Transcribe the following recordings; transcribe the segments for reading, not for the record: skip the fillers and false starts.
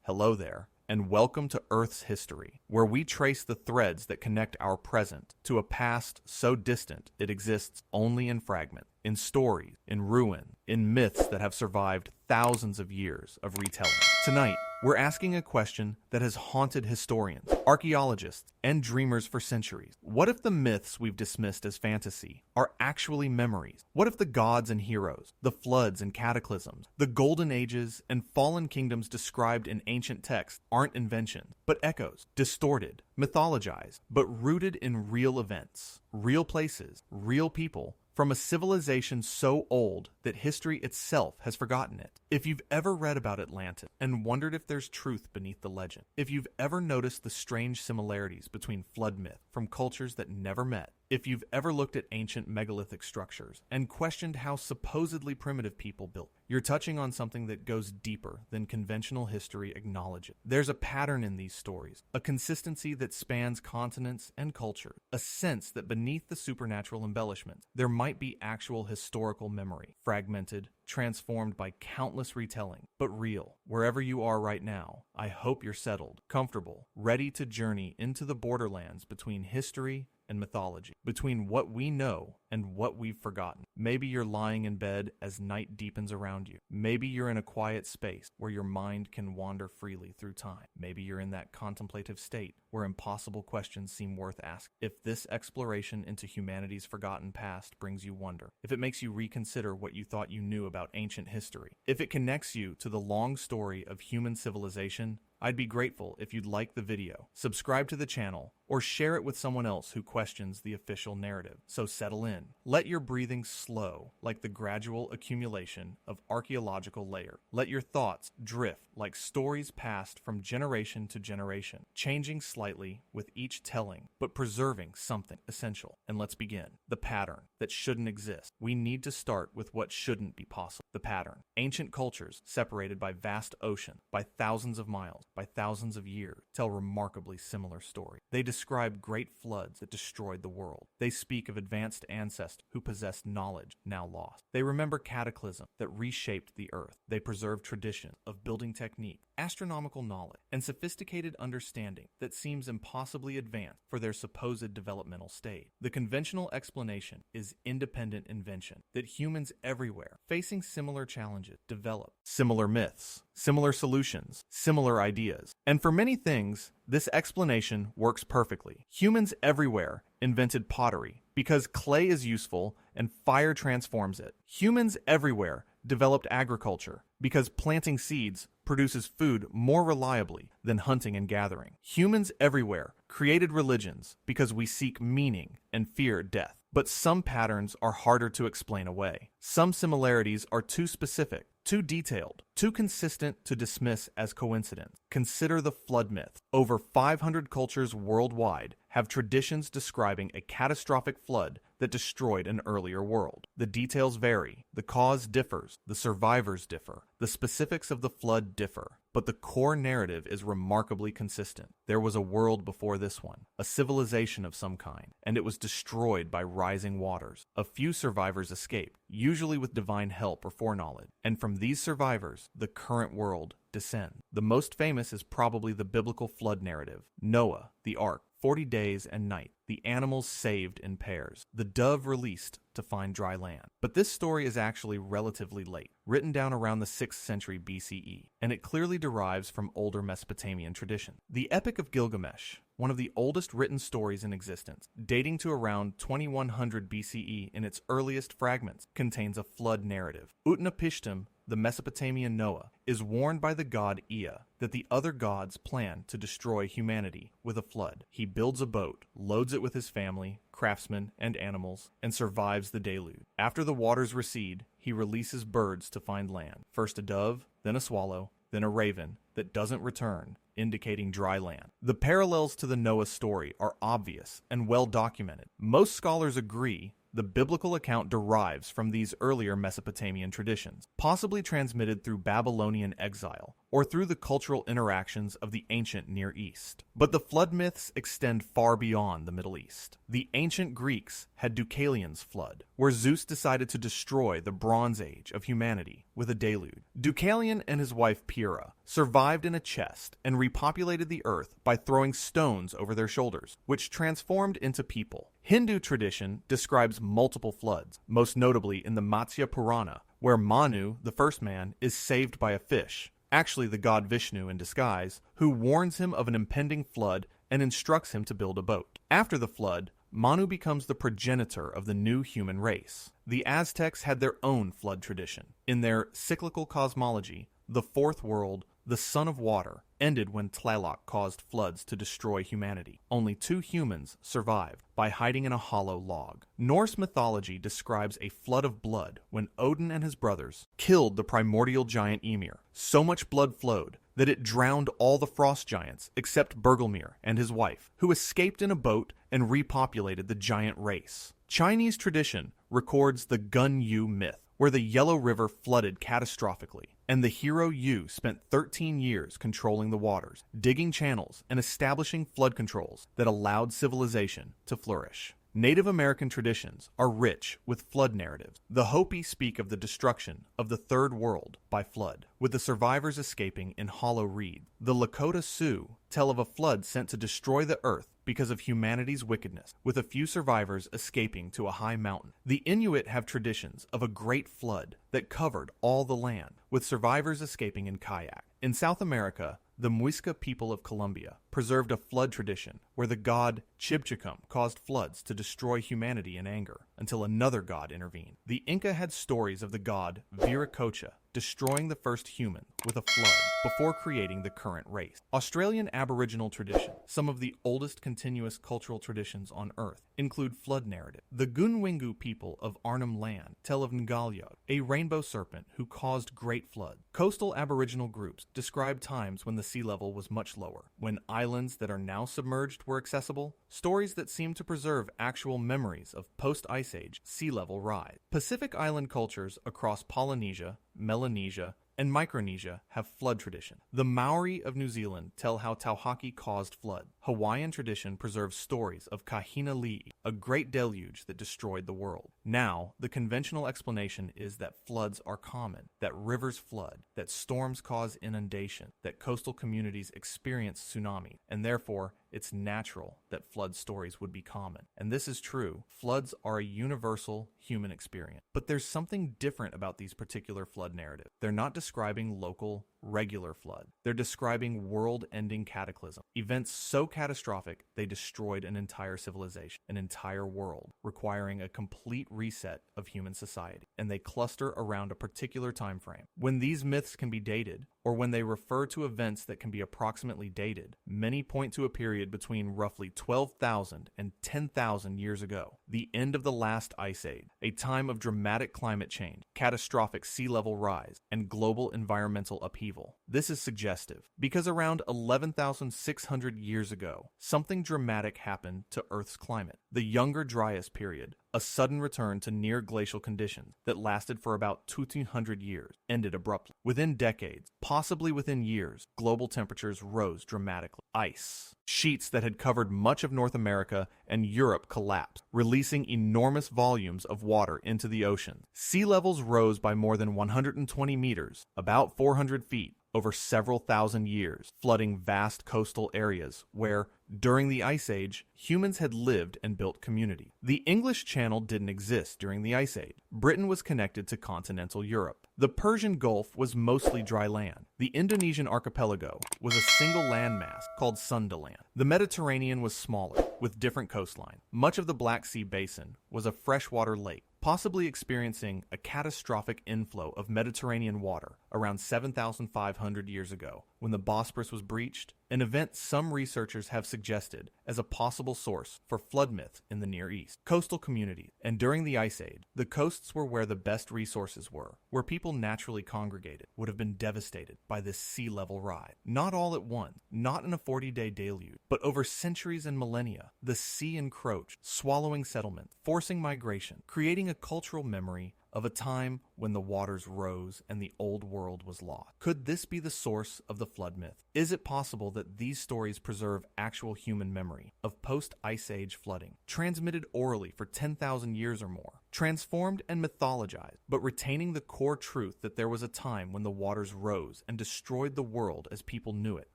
Hello there, and welcome to Earth's history, where we trace the threads that connect our present to a past so distant it exists only in fragments, in stories, in ruin, in myths that have survived thousands of years of retelling. Tonight, we're asking a question that has haunted historians, archaeologists, and dreamers for centuries. What if the myths we've dismissed as fantasy are actually memories? What if the gods and heroes, the floods and cataclysms, the golden ages and fallen kingdoms described in ancient texts aren't inventions, but echoes, distorted, mythologized, but rooted in real events, real places, real people, from a civilization so old that history itself has forgotten it? If you've ever read about Atlantis and wondered if there's truth beneath the legend, if you've ever noticed the strange similarities between flood myth from cultures that never met, if you've ever looked at ancient megalithic structures and questioned how supposedly primitive people built, you're touching on something that goes deeper than conventional history acknowledges. There's a pattern in these stories, a consistency that spans continents and culture, a sense that beneath the supernatural embellishments, there might be actual historical memory, fragmented, transformed by countless retelling, but real. Wherever you are right now, I hope you're settled, comfortable, ready to journey into the borderlands between history and mythology, between what we know and what we've forgotten. Maybe you're lying in bed as night deepens around you. Maybe you're in a quiet space where your mind can wander freely through time. Maybe you're in that contemplative state where impossible questions seem worth asking. If this exploration into humanity's forgotten past brings you wonder, if it makes you reconsider what you thought you knew about ancient history, if it connects you to the long story of human civilization, I'd be grateful if you'd like the video, subscribe to the channel, or share it with someone else who questions the official narrative. So settle in. Let your breathing slow like the gradual accumulation of archaeological layer. Let your thoughts drift like stories passed from generation to generation, changing slightly with each telling, but preserving something essential. And let's begin. The pattern that shouldn't exist. We need to start with what shouldn't be possible. The pattern. Ancient cultures, separated by vast ocean, by thousands of miles, by thousands of years, tell remarkably similar stories. They describe great floods that destroyed the world. They speak of advanced ancestors who possessed knowledge now lost. They remember cataclysms that reshaped the earth. They preserve traditions of building technique, astronomical knowledge, and sophisticated understanding that seems impossibly advanced for their supposed developmental stage. The conventional explanation is independent invention, that humans everywhere, facing similar challenges, develop similar myths, similar solutions, similar ideas. And for many things, this explanation works perfectly. Humans everywhere invented pottery because clay is useful and fire transforms it. Humans everywhere developed agriculture because planting seeds produces food more reliably than hunting and gathering. Humans everywhere created religions because we seek meaning and fear death. But some patterns are harder to explain away. Some similarities are too specific, too detailed, too consistent to dismiss as coincidence. Consider the flood myth. Over 500 cultures worldwide have traditions describing a catastrophic flood that destroyed an earlier world. The details vary, the cause differs, the survivors differ, the specifics of the flood differ, but the core narrative is remarkably consistent. There was a world before this one, a civilization of some kind, and it was destroyed by rising waters. A few survivors escaped, usually with divine help or foreknowledge, and from these survivors, the current world descends. The most famous is probably the biblical flood narrative. Noah, the ark, 40 days and nights, the animals saved in pairs, the dove released to find dry land. But this story is actually relatively late, written down around the 6th century BCE, and it clearly derives from older Mesopotamian tradition. The Epic of Gilgamesh, one of the oldest written stories in existence, dating to around 2100 BCE in its earliest fragments, contains a flood narrative. Utnapishtim, the Mesopotamian Noah, is warned by the god Ea that the other gods plan to destroy humanity with a flood. He builds a boat, loads it with his family, craftsmen, and animals, and survives the deluge. After the waters recede, he releases birds to find land. First a dove, then a swallow, then a raven that doesn't return, indicating dry land. The parallels to the Noah story are obvious and well documented. Most scholars agree the biblical account derives from these earlier Mesopotamian traditions, possibly transmitted through Babylonian exile or through the cultural interactions of the ancient Near East. But the flood myths extend far beyond the Middle East. The ancient Greeks had Deucalion's flood, where Zeus decided to destroy the Bronze Age of humanity with a deluge. Deucalion and his wife Pyrrha survived in a chest and repopulated the earth by throwing stones over their shoulders, which transformed into people. Hindu tradition describes multiple floods, most notably in the Matsya Purana, where Manu, the first man, is saved by a fish, actually the god Vishnu in disguise, who warns him of an impending flood and instructs him to build a boat. After the flood, Manu becomes the progenitor of the new human race. The Aztecs had their own flood tradition. In their cyclical cosmology, the fourth world, the Son of Water, ended when Tlaloc caused floods to destroy humanity. Only 2 humans survived by hiding in a hollow log. Norse mythology describes a flood of blood when Odin and his brothers killed the primordial giant Ymir. So much blood flowed that it drowned all the frost giants except Bergelmir and his wife, who escaped in a boat and repopulated the giant race. Chinese tradition records the Gun Yu myth, where the Yellow River flooded catastrophically, and the hero Yu spent 13 years controlling the waters, digging channels, and establishing flood controls that allowed civilization to flourish. Native American traditions are rich with flood narratives. The Hopi speak of the destruction of the Third World by flood, with the survivors escaping in hollow reeds. The Lakota Sioux tell of a flood sent to destroy the earth because of humanity's wickedness, with a few survivors escaping to a high mountain. The Inuit have traditions of a great flood that covered all the land, with survivors escaping in kayak. In South America, the Muisca people of Colombia preserved a flood tradition where the god Chibchacum caused floods to destroy humanity in anger until another god intervened. The Inca had stories of the god Viracocha destroying the first human with a flood before creating the current race. Australian Aboriginal tradition, some of the oldest continuous cultural traditions on Earth, include flood narrative. The Gunwingu people of Arnhem Land tell of Ngalyog, a rainbow serpent who caused great flood. Coastal Aboriginal groups describe times when the sea level was much lower, when islands that are now submerged were accessible, stories that seem to preserve actual memories of post-Ice Age sea level rise. Pacific Island cultures across Polynesia, Melanesia, and Micronesia have flood tradition. The Maori of New Zealand tell how Tauhaki caused flood. Hawaiian tradition preserves stories of Kahina Li'i, a great deluge that destroyed the world. Now, the conventional explanation is that floods are common, that rivers flood, that storms cause inundation, that coastal communities experience tsunami, and therefore, it's natural that flood stories would be common. And this is true. Floods are a universal human experience. But there's something different about these particular flood narratives. They're not describing local, regular flood. They're describing world-ending cataclysm. Events so catastrophic, they destroyed an entire civilization, an entire world, requiring a complete reset of human society. And they cluster around a particular time frame. When these myths can be dated, or when they refer to events that can be approximately dated, many point to a period between roughly 12,000 and 10,000 years ago, the end of the last ice age, a time of dramatic climate change, catastrophic sea level rise, and global environmental upheaval. This is suggestive because around 11,600 years ago, something dramatic happened to Earth's climate. The Younger Dryas period, a sudden return to near glacial conditions that lasted for about 200 years, ended abruptly. Within decades, possibly within years, global temperatures rose dramatically. Ice sheets that had covered much of North America and Europe collapsed, releasing enormous volumes of water into the ocean. Sea levels rose by more than 120 meters, about 400 feet, over several thousand years, flooding vast coastal areas where, during the Ice Age, humans had lived and built community. The English Channel didn't exist during the Ice Age. Britain was connected to continental Europe. The Persian Gulf was mostly dry land. The Indonesian archipelago was a single landmass called Sundaland. The Mediterranean was smaller, with different coastline. Much of the Black Sea basin was a freshwater lake, possibly experiencing a catastrophic inflow of Mediterranean water around 7,500 years ago, when the Bosporus was breached, an event some researchers have suggested as a possible source for flood myths in the Near East. Coastal communities, and during the Ice Age, the coasts were where the best resources were, where people naturally congregated, would have been devastated by this sea level rise. Not all at once, not in a 40-day deluge, but over centuries and millennia, the sea encroached, swallowing settlements, forcing migration, creating a cultural memory of a time when the waters rose and the old world was lost. Could this be the source of the flood myth? Is it possible that these stories preserve actual human memory of post-Ice Age flooding, transmitted orally for 10,000 years or more, transformed and mythologized, but retaining the core truth that there was a time when the waters rose and destroyed the world as people knew it?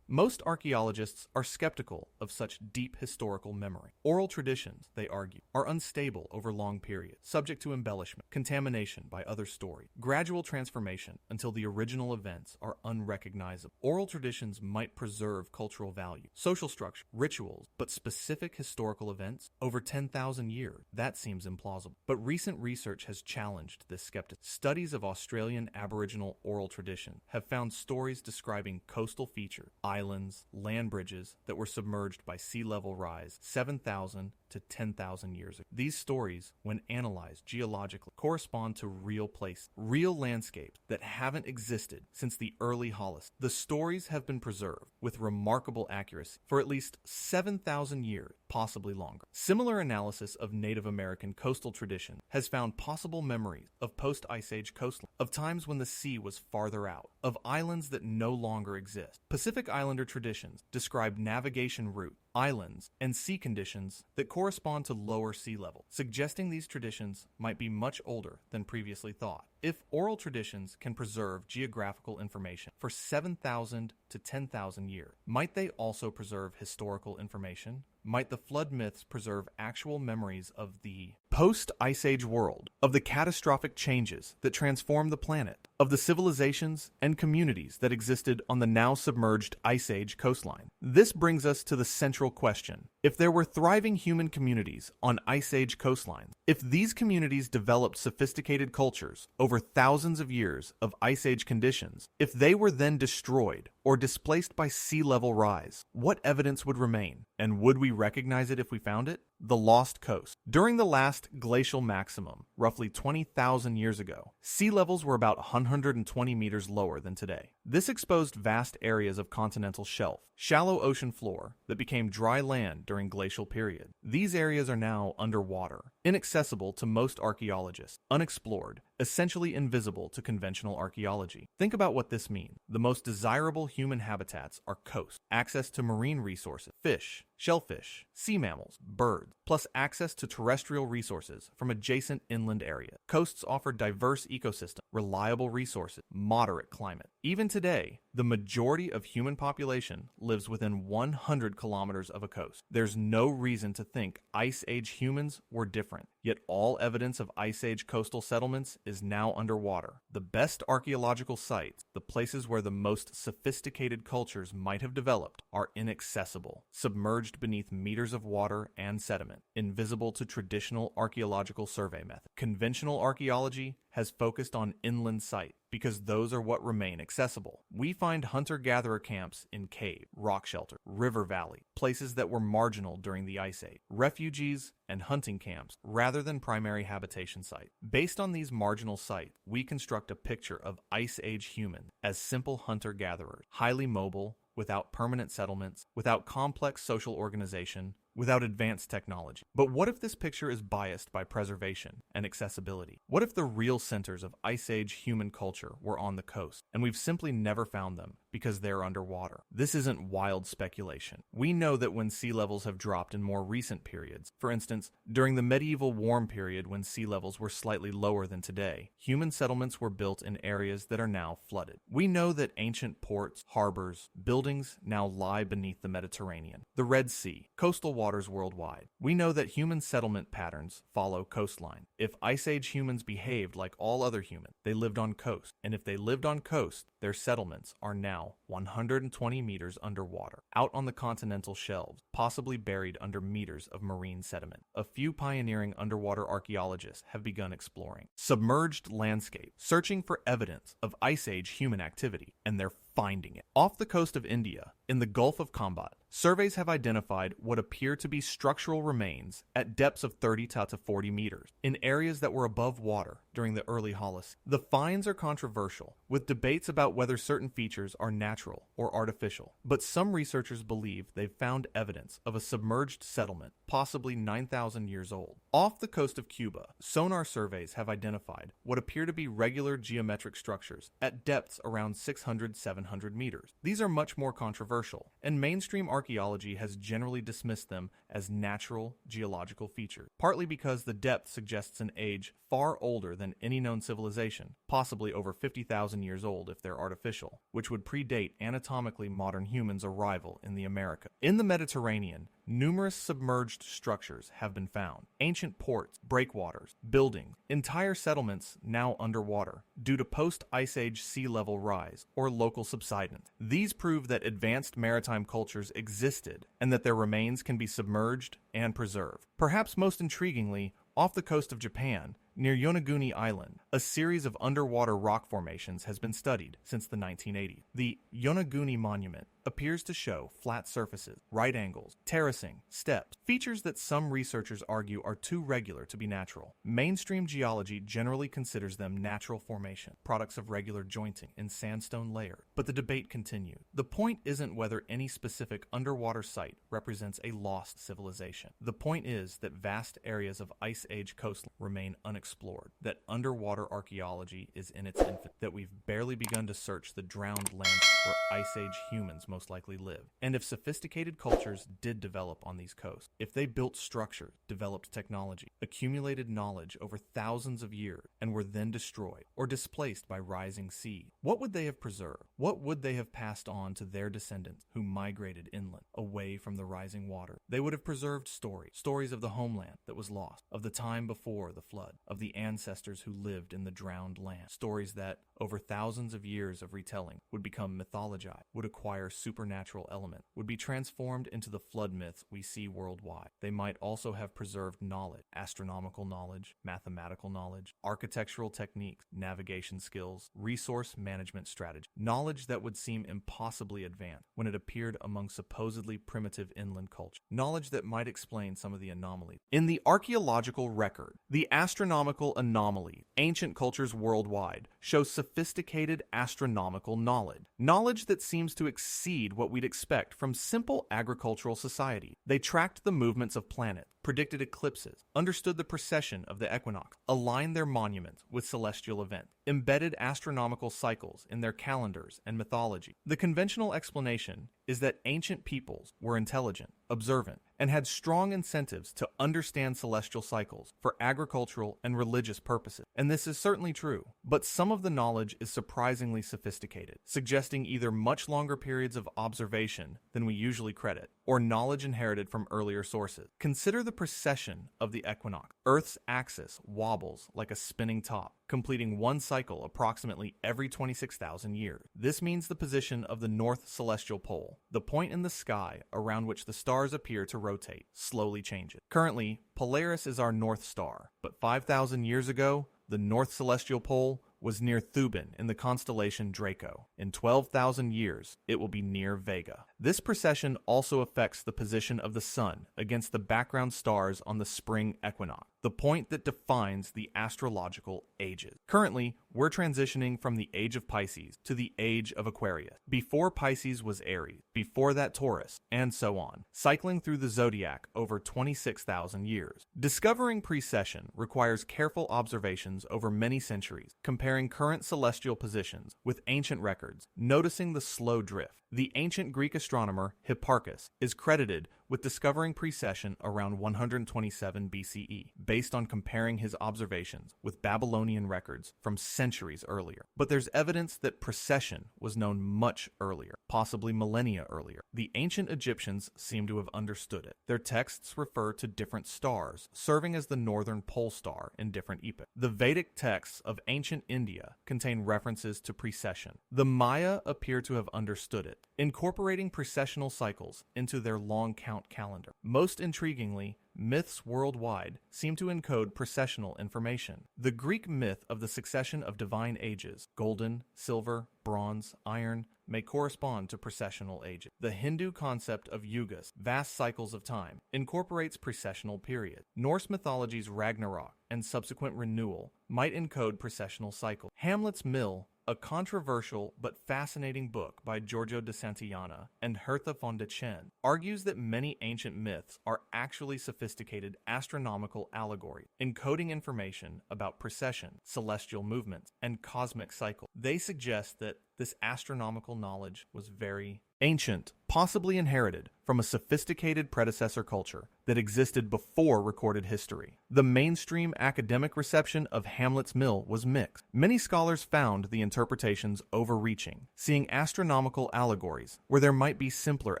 Most archaeologists are skeptical of such deep historical memory. Oral traditions, they argue, are unstable over long periods, subject to embellishment, contamination by other stories, gradual transformation until the original events are unrecognizable. Oral traditions might preserve cultural value, social structure, rituals, but specific historical events over 10,000 years, that seems implausible. But recent research has challenged this skepticism. Studies of Australian Aboriginal oral tradition have found stories describing coastal features, islands, land bridges that were submerged by sea level rise 7,000 to 10,000 years ago. These stories, when analyzed geologically, correspond to real places, real landscapes that haven't existed since the early Holocene. The stories have been preserved with remarkable accuracy for at least 7,000 years, possibly longer. Similar analysis of Native American coastal tradition has found possible memories of post-Ice Age coastline, of times when the sea was farther out, of islands that no longer exist. Pacific Islander traditions describe navigation routes, islands, and sea conditions that correspond to lower sea level, suggesting these traditions might be much older than previously thought. If oral traditions can preserve geographical information for 7,000 to 10,000 years, might they also preserve historical information? Might the flood myths preserve actual memories of the post-Ice Age world, of the catastrophic changes that transformed the planet, of the civilizations and communities that existed on the now submerged Ice Age coastline? This brings us to the central question. If there were thriving human communities on Ice Age coastlines, if these communities developed sophisticated cultures over thousands of years of Ice Age conditions, if they were then destroyed or displaced by sea level rise, what evidence would remain? And would we recognize it if we found it? The Lost Coast. During the last glacial maximum, roughly 20,000 years ago, sea levels were about 120 meters lower than today. This exposed vast areas of continental shelf, shallow ocean floor that became dry land during glacial period. These areas are now underwater, inaccessible to most archaeologists, unexplored, essentially invisible to conventional archaeology. Think about what this means. The most desirable human habitats are coasts, access to marine resources, fish, shellfish, sea mammals, birds, plus access to terrestrial resources from adjacent inland areas. Coasts offer diverse ecosystems, reliable resources, moderate climate. Even today, the majority of human population lives within 100 kilometers of a coast. There's no reason to think Ice Age humans were different, yet all evidence of Ice Age coastal settlements is now underwater. The best archaeological sites, the places where the most sophisticated cultures might have developed, are inaccessible, submerged beneath meters of water and sediment, invisible to traditional archaeological survey methods. Conventional archaeology has focused on inland sites because those are what remain accessible. We find hunter-gatherer camps in cave, rock shelter, river valley, places that were marginal during the Ice Age, refugees, and hunting camps rather than primary habitation sites. Based on these marginal sites, we construct a picture of Ice Age humans as simple hunter-gatherers, highly mobile, without permanent settlements, without complex social organization, without advanced technology. But what if this picture is biased by preservation and accessibility? What if the real centers of Ice Age human culture were on the coast, and we've simply never found them because they're underwater? This isn't wild speculation. We know that when sea levels have dropped in more recent periods, for instance, during the medieval warm period when sea levels were slightly lower than today, human settlements were built in areas that are now flooded. We know that ancient ports, harbors, buildings now lie beneath the Mediterranean, the Red Sea, coastal waters worldwide. We know that human settlement patterns follow coastline. If Ice Age humans behaved like all other humans, they lived on coast. And if they lived on coast, their settlements are now 120 meters underwater, out on the continental shelves, possibly buried under meters of marine sediment. A few pioneering underwater archaeologists have begun exploring submerged landscape, searching for evidence of Ice Age human activity, and they're finding it. Off the coast of India, In the Gulf of Combat, surveys have identified what appear to be structural remains at depths of 30 to 40 meters in areas that were above water during the early Holocene. The finds are controversial, with debates about whether certain features are natural or artificial, but some researchers believe they've found evidence of a submerged settlement, possibly 9,000 years old. Off the coast of Cuba, sonar surveys have identified what appear to be regular geometric structures at depths around 600-700 meters. These are much more controversial, and mainstream archaeology has generally dismissed them as natural geological features, partly because the depth suggests an age far older than any known civilization, possibly over 50,000 years old if they're artificial, which would predate anatomically modern humans' arrival in the Americas. In the Mediterranean, numerous submerged structures have been found. Ancient ports, breakwaters, buildings, entire settlements now underwater due to post-Ice Age sea level rise or local subsidence. These prove that advanced maritime cultures existed and that their remains can be submerged and preserved. Perhaps most intriguingly, off the coast of Japan, near Yonaguni Island, a series of underwater rock formations has been studied since the 1980s. The Yonaguni Monument appears to show flat surfaces, right angles, terracing, steps, features that some researchers argue are too regular to be natural. Mainstream geology generally considers them natural formation, products of regular jointing in sandstone layers, but the debate continues. The point isn't whether any specific underwater site represents a lost civilization. The point is that vast areas of Ice Age coastline remain unexplored, that underwater archaeology is in its infancy, that we've barely begun to search the drowned lands where Ice Age humans most likely lived. And if sophisticated cultures did develop on these coasts, if they built structures, developed technology, accumulated knowledge over thousands of years, and were then destroyed or displaced by rising seas, what would they have preserved? What would they have passed on to their descendants who migrated inland, away from the rising water? They would have preserved stories of the homeland that was lost, of the time before the flood, of the ancestors who lived in the drowned land, stories that, over thousands of years of retelling, would become mythologized, would acquire supernatural element, would be transformed into the flood myths we see worldwide. They might also have preserved knowledge, astronomical knowledge, mathematical knowledge, architectural techniques, navigation skills, resource management strategy, knowledge that would seem impossibly advanced when it appeared among supposedly primitive inland culture, knowledge that might explain some of the anomalies. In the archaeological record, the astronomical anomaly, ancient cultures worldwide, show sophisticated astronomical knowledge that seems to exceed what we'd expect from simple agricultural society. They tracked the movements of planets, predicted eclipses, understood the precession of the equinox, aligned their monuments with celestial events, embedded astronomical cycles in their calendars and mythology. The conventional explanation is that ancient peoples were intelligent, observant, and had strong incentives to understand celestial cycles for agricultural and religious purposes. And this is certainly true, but some of the knowledge is surprisingly sophisticated, suggesting either much longer periods of observation than we usually credit, or knowledge inherited from earlier sources. Consider the precession of the equinox. Earth's axis wobbles like a spinning top, completing one cycle approximately every 26,000 years. This means the position of the north celestial pole, the point in the sky around which the stars appear to rotate, slowly changes. Currently, Polaris is our north star, but 5,000 years ago, the north celestial pole was near Thuban in the constellation Draco. In 12,000 years, it will be near Vega. This precession also affects the position of the sun against the background stars on the spring equinox, the point that defines the astrological ages. Currently, we're transitioning from the age of Pisces to the age of Aquarius. Before Pisces was Aries, before that Taurus, and so on, cycling through the zodiac over 26,000 years. Discovering precession requires careful observations over many centuries, comparing current celestial positions with ancient records, noticing the slow drift. The ancient Greek astronomer Hipparchus is credited with discovering precession around 127 BCE, based on comparing his observations with Babylonian records from centuries earlier. But there's evidence that precession was known much earlier, possibly millennia earlier. The ancient Egyptians seem to have understood it. Their texts refer to different stars, serving as the northern pole star in different epochs. The Vedic texts of ancient India contain references to precession. The Maya appear to have understood it, incorporating precessional cycles into their long count calendar. Most intriguingly, myths worldwide seem to encode processional information. The Greek myth of the succession of divine ages, golden, silver, bronze, iron, may correspond to processional ages. The Hindu concept of yugas, vast cycles of time, incorporates processional periods. Norse mythology's Ragnarok and subsequent renewal might encode processional cycles. Hamlet's Mill, a controversial but fascinating book by Giorgio de Santillana and Hertha von Dechenne, argues that many ancient myths are actually sophisticated astronomical allegories, encoding information about precession, celestial movements, and cosmic cycles. They suggest that this astronomical knowledge was very ancient, possibly inherited from a sophisticated predecessor culture that existed before recorded history. The mainstream academic reception of Hamlet's Mill was mixed. Many scholars found the interpretations overreaching, seeing astronomical allegories where there might be simpler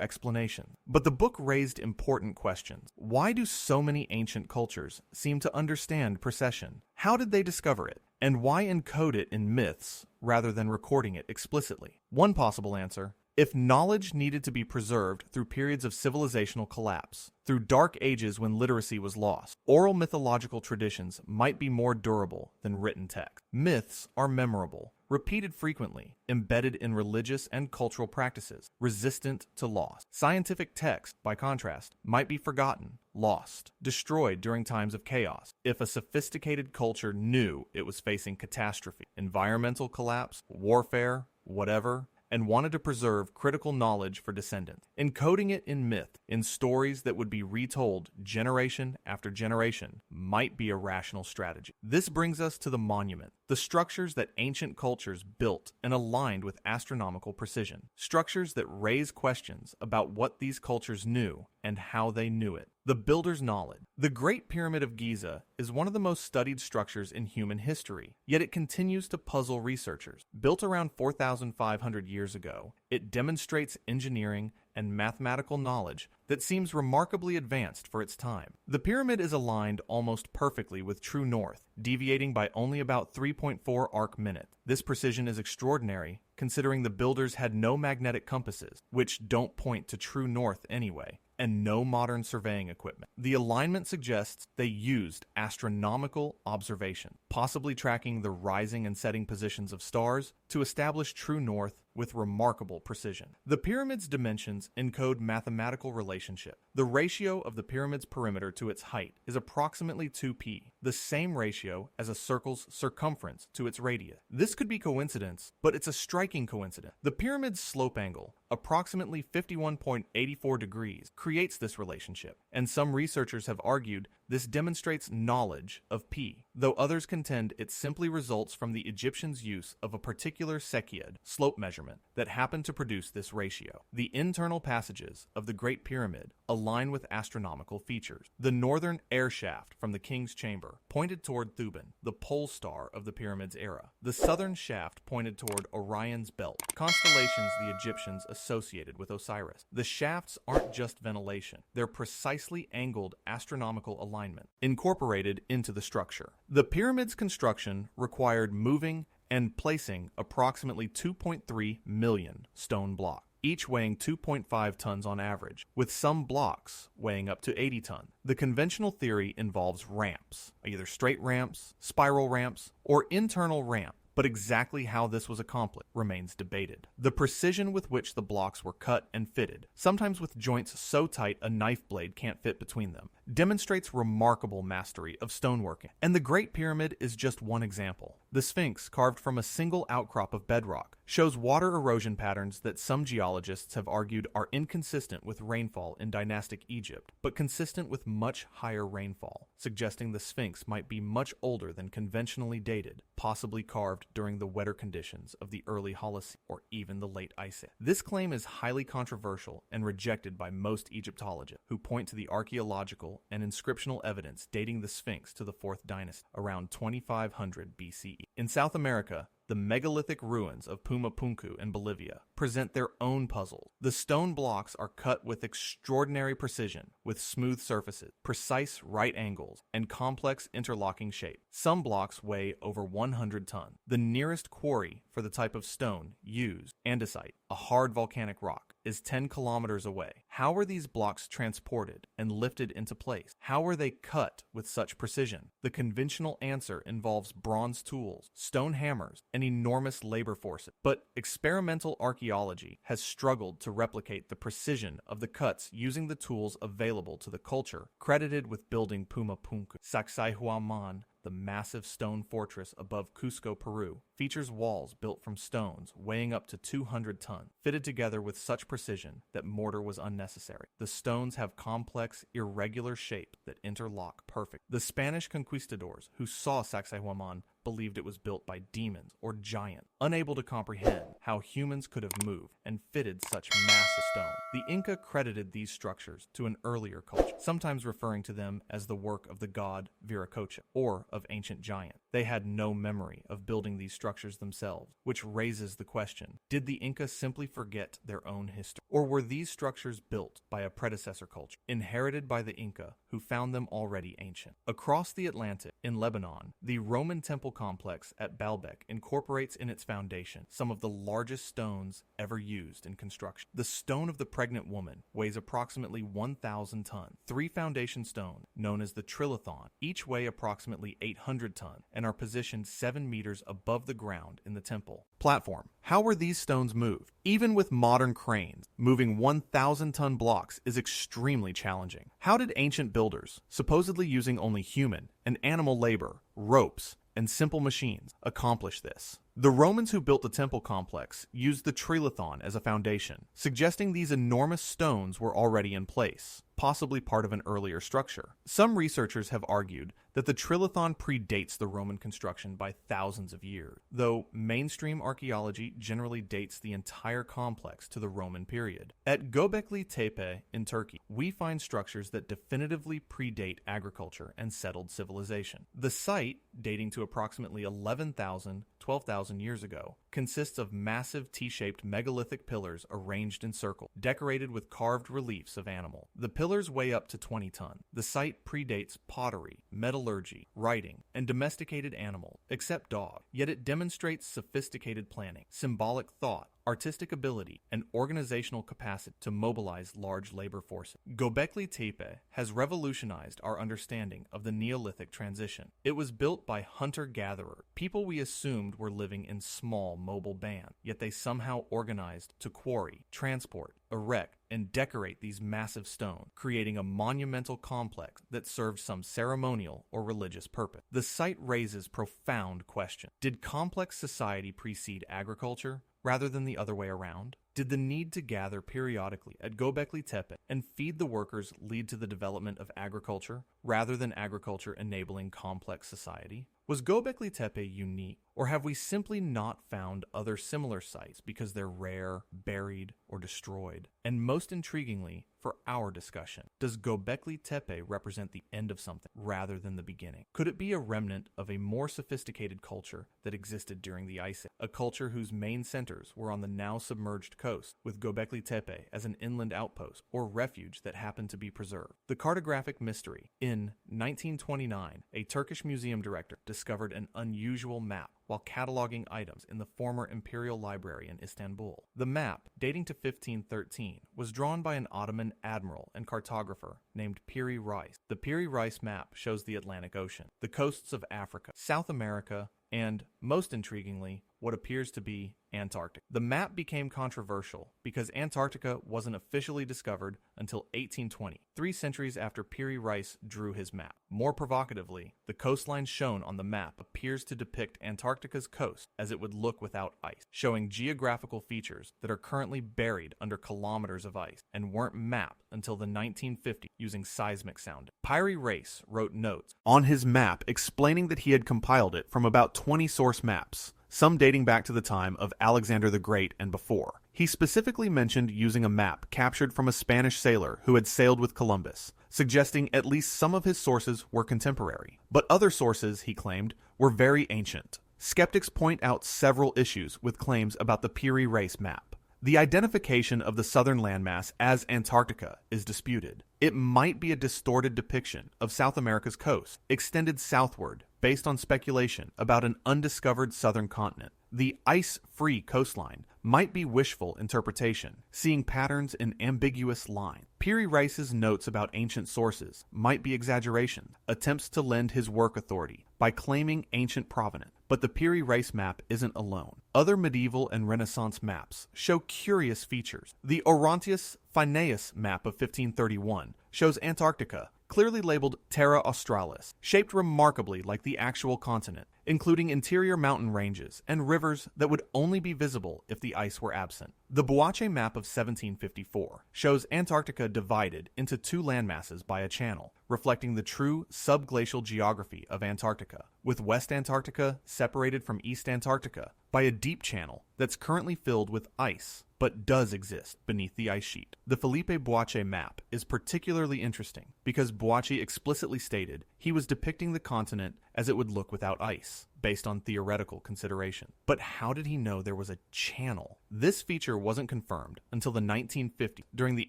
explanations. But the book raised important questions. Why do so many ancient cultures seem to understand precession? How did they discover it? And why encode it in myths rather than recording it explicitly? One possible answer: if knowledge needed to be preserved through periods of civilizational collapse, through dark ages when literacy was lost, oral mythological traditions might be more durable than written text. Myths are memorable, repeated frequently, embedded in religious and cultural practices, resistant to loss. Scientific text, by contrast, might be forgotten, lost, destroyed during times of chaos. If a sophisticated culture knew it was facing catastrophe, environmental collapse, warfare, whatever, and wanted to preserve critical knowledge for descendants, encoding it in myth, in stories that would be retold generation after generation, might be a rational strategy. This brings us to the monument, the structures that ancient cultures built and aligned with astronomical precision, structures that raise questions about what these cultures knew and how they knew it. The builder's knowledge. The Great Pyramid of Giza is one of the most studied structures in human history, yet it continues to puzzle researchers. Built around 4,500 years ago, it demonstrates engineering and mathematical knowledge that seems remarkably advanced for its time. The pyramid is aligned almost perfectly with true north, deviating by only about 3.4 arc-minutes. This precision is extraordinary, considering the builders had no magnetic compasses, which don't point to true north anyway, and no modern surveying equipment. The alignment suggests they used astronomical observation, possibly tracking the rising and setting positions of stars to establish true north with remarkable precision. The pyramid's dimensions encode mathematical relationship. The ratio of the pyramid's perimeter to its height is approximately 2p, the same ratio as a circle's circumference to its radius. This could be coincidence, but it's a striking coincidence. The pyramid's slope angle, approximately 51.84 degrees, creates this relationship, and some researchers have argued this demonstrates knowledge of p, though others contend it simply results from the Egyptians' use of a particular sekiad, slope measurement, that happened to produce this ratio. The internal passages of the Great Pyramid align with astronomical features. The northern air shaft from the King's Chamber pointed toward Thuban, the pole star of the pyramid's era. The southern shaft pointed toward Orion's belt, constellations the Egyptians associated with Osiris. The shafts aren't just ventilation, they're precisely angled astronomical alignment, incorporated into the structure. The pyramid's construction required moving and placing approximately 2.3 million stone blocks, each weighing 2.5 tons on average, with some blocks weighing up to 80 tons. The conventional theory involves ramps, either straight ramps, spiral ramps, or internal ramps. But exactly how this was accomplished remains debated. The precision with which the blocks were cut and fitted, sometimes with joints so tight a knife blade can't fit between them, demonstrates remarkable mastery of stoneworking. And the Great Pyramid is just one example. The Sphinx, carved from a single outcrop of bedrock, shows water erosion patterns that some geologists have argued are inconsistent with rainfall in dynastic Egypt, but consistent with much higher rainfall, suggesting the Sphinx might be much older than conventionally dated, possibly carved during the wetter conditions of the early Holocene or even the late Ice Age. This claim is highly controversial and rejected by most Egyptologists, who point to the archaeological and inscriptional evidence dating the Sphinx to the 4th dynasty, around 2500 BCE. In South America, the megalithic ruins of Pumapunku in Bolivia present their own puzzles. The stone blocks are cut with extraordinary precision, with smooth surfaces, precise right angles, and complex interlocking shapes. Some blocks weigh over 100 tons. The nearest quarry for the type of stone used, andesite, a hard volcanic rock, is 10 kilometers away. How were these blocks transported and lifted into place? How were they cut with such precision? The conventional answer involves bronze tools, stone hammers, and enormous labor forces. But experimental archaeology has struggled to replicate the precision of the cuts using the tools available to the culture credited with building Pumapunku. Sacsayhuaman, the massive stone fortress above Cusco, Peru, features walls built from stones weighing up to 200 tons, fitted together with such precision that mortar was unnecessary. The stones have complex, irregular shapes that interlock perfect. The Spanish conquistadors who saw Sacsayhuaman believed it was built by demons or giants, unable to comprehend how humans could have moved and fitted such massive stone. The Inca credited these structures to an earlier culture, sometimes referring to them as the work of the god Viracocha or of ancient giants. They had no memory of building these structures themselves, which raises the question, did the Inca simply forget their own history? Or were these structures built by a predecessor culture, inherited by the Inca, who found them already ancient? Across the Atlantic, in Lebanon, the Roman temple complex at Baalbek incorporates in its foundation some of the largest stones ever used in construction. The stone of the pregnant woman weighs approximately 1,000 tons. 3 foundation stones, known as the trilithon, each weigh approximately 800 tons and are positioned 7 meters above the ground in the temple. Platform. How were these stones moved? Even with modern cranes, moving 1,000-ton blocks is extremely challenging. How did ancient builders, supposedly using only human and animal labor, ropes, and simple machines, accomplish this? The Romans who built the temple complex used the trilithon as a foundation, suggesting these enormous stones were already in place, possibly part of an earlier structure. Some researchers have argued that the trilithon predates the Roman construction by thousands of years, though mainstream archaeology generally dates the entire complex to the Roman period. At Göbekli Tepe in Turkey, we find structures that definitively predate agriculture and settled civilization. The site, dating to approximately 11,000, 12,000 years ago, consists of massive T-shaped megalithic pillars arranged in circles, decorated with carved reliefs of animals. The pillars weigh up to 20 tons. The site predates pottery, metallurgy, writing, and domesticated animals, except dogs, yet it demonstrates sophisticated planning, symbolic thought, artistic ability, and organizational capacity to mobilize large labor forces. Göbekli Tepe has revolutionized our understanding of the Neolithic transition. It was built by hunter-gatherers, people we assumed were living in small, mobile bands, yet they somehow organized to quarry, transport, erect, and decorate these massive stones, creating a monumental complex that served some ceremonial or religious purpose. The site raises profound questions. Did complex society precede agriculture, rather than the other way around? Did the need to gather periodically at Göbekli Tepe and feed the workers lead to the development of agriculture, rather than agriculture enabling complex society? Was Göbekli Tepe unique, or have we simply not found other similar sites because they're rare, buried, or destroyed? And most intriguingly, for our discussion, does Göbekli Tepe represent the end of something rather than the beginning? Could it be a remnant of a more sophisticated culture that existed during the Ice Age, a culture whose main centers were on the now submerged coast, with Göbekli Tepe as an inland outpost or refuge that happened to be preserved? The cartographic mystery. In 1929, a Turkish museum director discovered an unusual map while cataloging items in the former Imperial Library in Istanbul. The map, dating to 1513, was drawn by an Ottoman admiral and cartographer named Piri Reis. The Piri Reis map shows the Atlantic Ocean, the coasts of Africa, South America, and, most intriguingly, what appears to be Antarctica. The map became controversial because Antarctica wasn't officially discovered until 1820, 3 centuries after Piri Reis drew his map. More provocatively, the coastline shown on the map appears to depict Antarctica's coast as it would look without ice, showing geographical features that are currently buried under kilometers of ice and weren't mapped until the 1950s using seismic sounding. Piri Reis wrote notes on his map explaining that he had compiled it from about 20 source maps, some dating back to the time of Alexander the Great and before. He specifically mentioned using a map captured from a Spanish sailor who had sailed with Columbus, suggesting at least some of his sources were contemporary. But other sources, he claimed, were very ancient. Skeptics point out several issues with claims about the Piri Reis map. The identification of the southern landmass as Antarctica is disputed. It might be a distorted depiction of South America's coast, extended southward, based on speculation about an undiscovered southern continent The ice-free coastline might be wishful interpretation, seeing patterns in ambiguous lines. Piri Reis's notes about ancient sources might be exaggeration, attempts to lend his work authority by claiming ancient provenance. But the Piri Reis map isn't alone. Other medieval and Renaissance maps show curious features. The Orontius Phineus map of 1531 shows Antarctica, clearly labeled Terra Australis, shaped remarkably like the actual continent, including interior mountain ranges and rivers that would only be visible if the ice were absent. The Boache map of 1754 shows Antarctica divided into two landmasses by a channel, reflecting the true subglacial geography of Antarctica, with West Antarctica separated from East Antarctica by a deep channel that's currently filled with ice, but does exist beneath the ice sheet. The Felipe Boache map is particularly interesting because Boache explicitly stated he was depicting the continent as it would look without ice, based on theoretical consideration. But how did he know there was a channel? This feature wasn't confirmed until the 1950s during the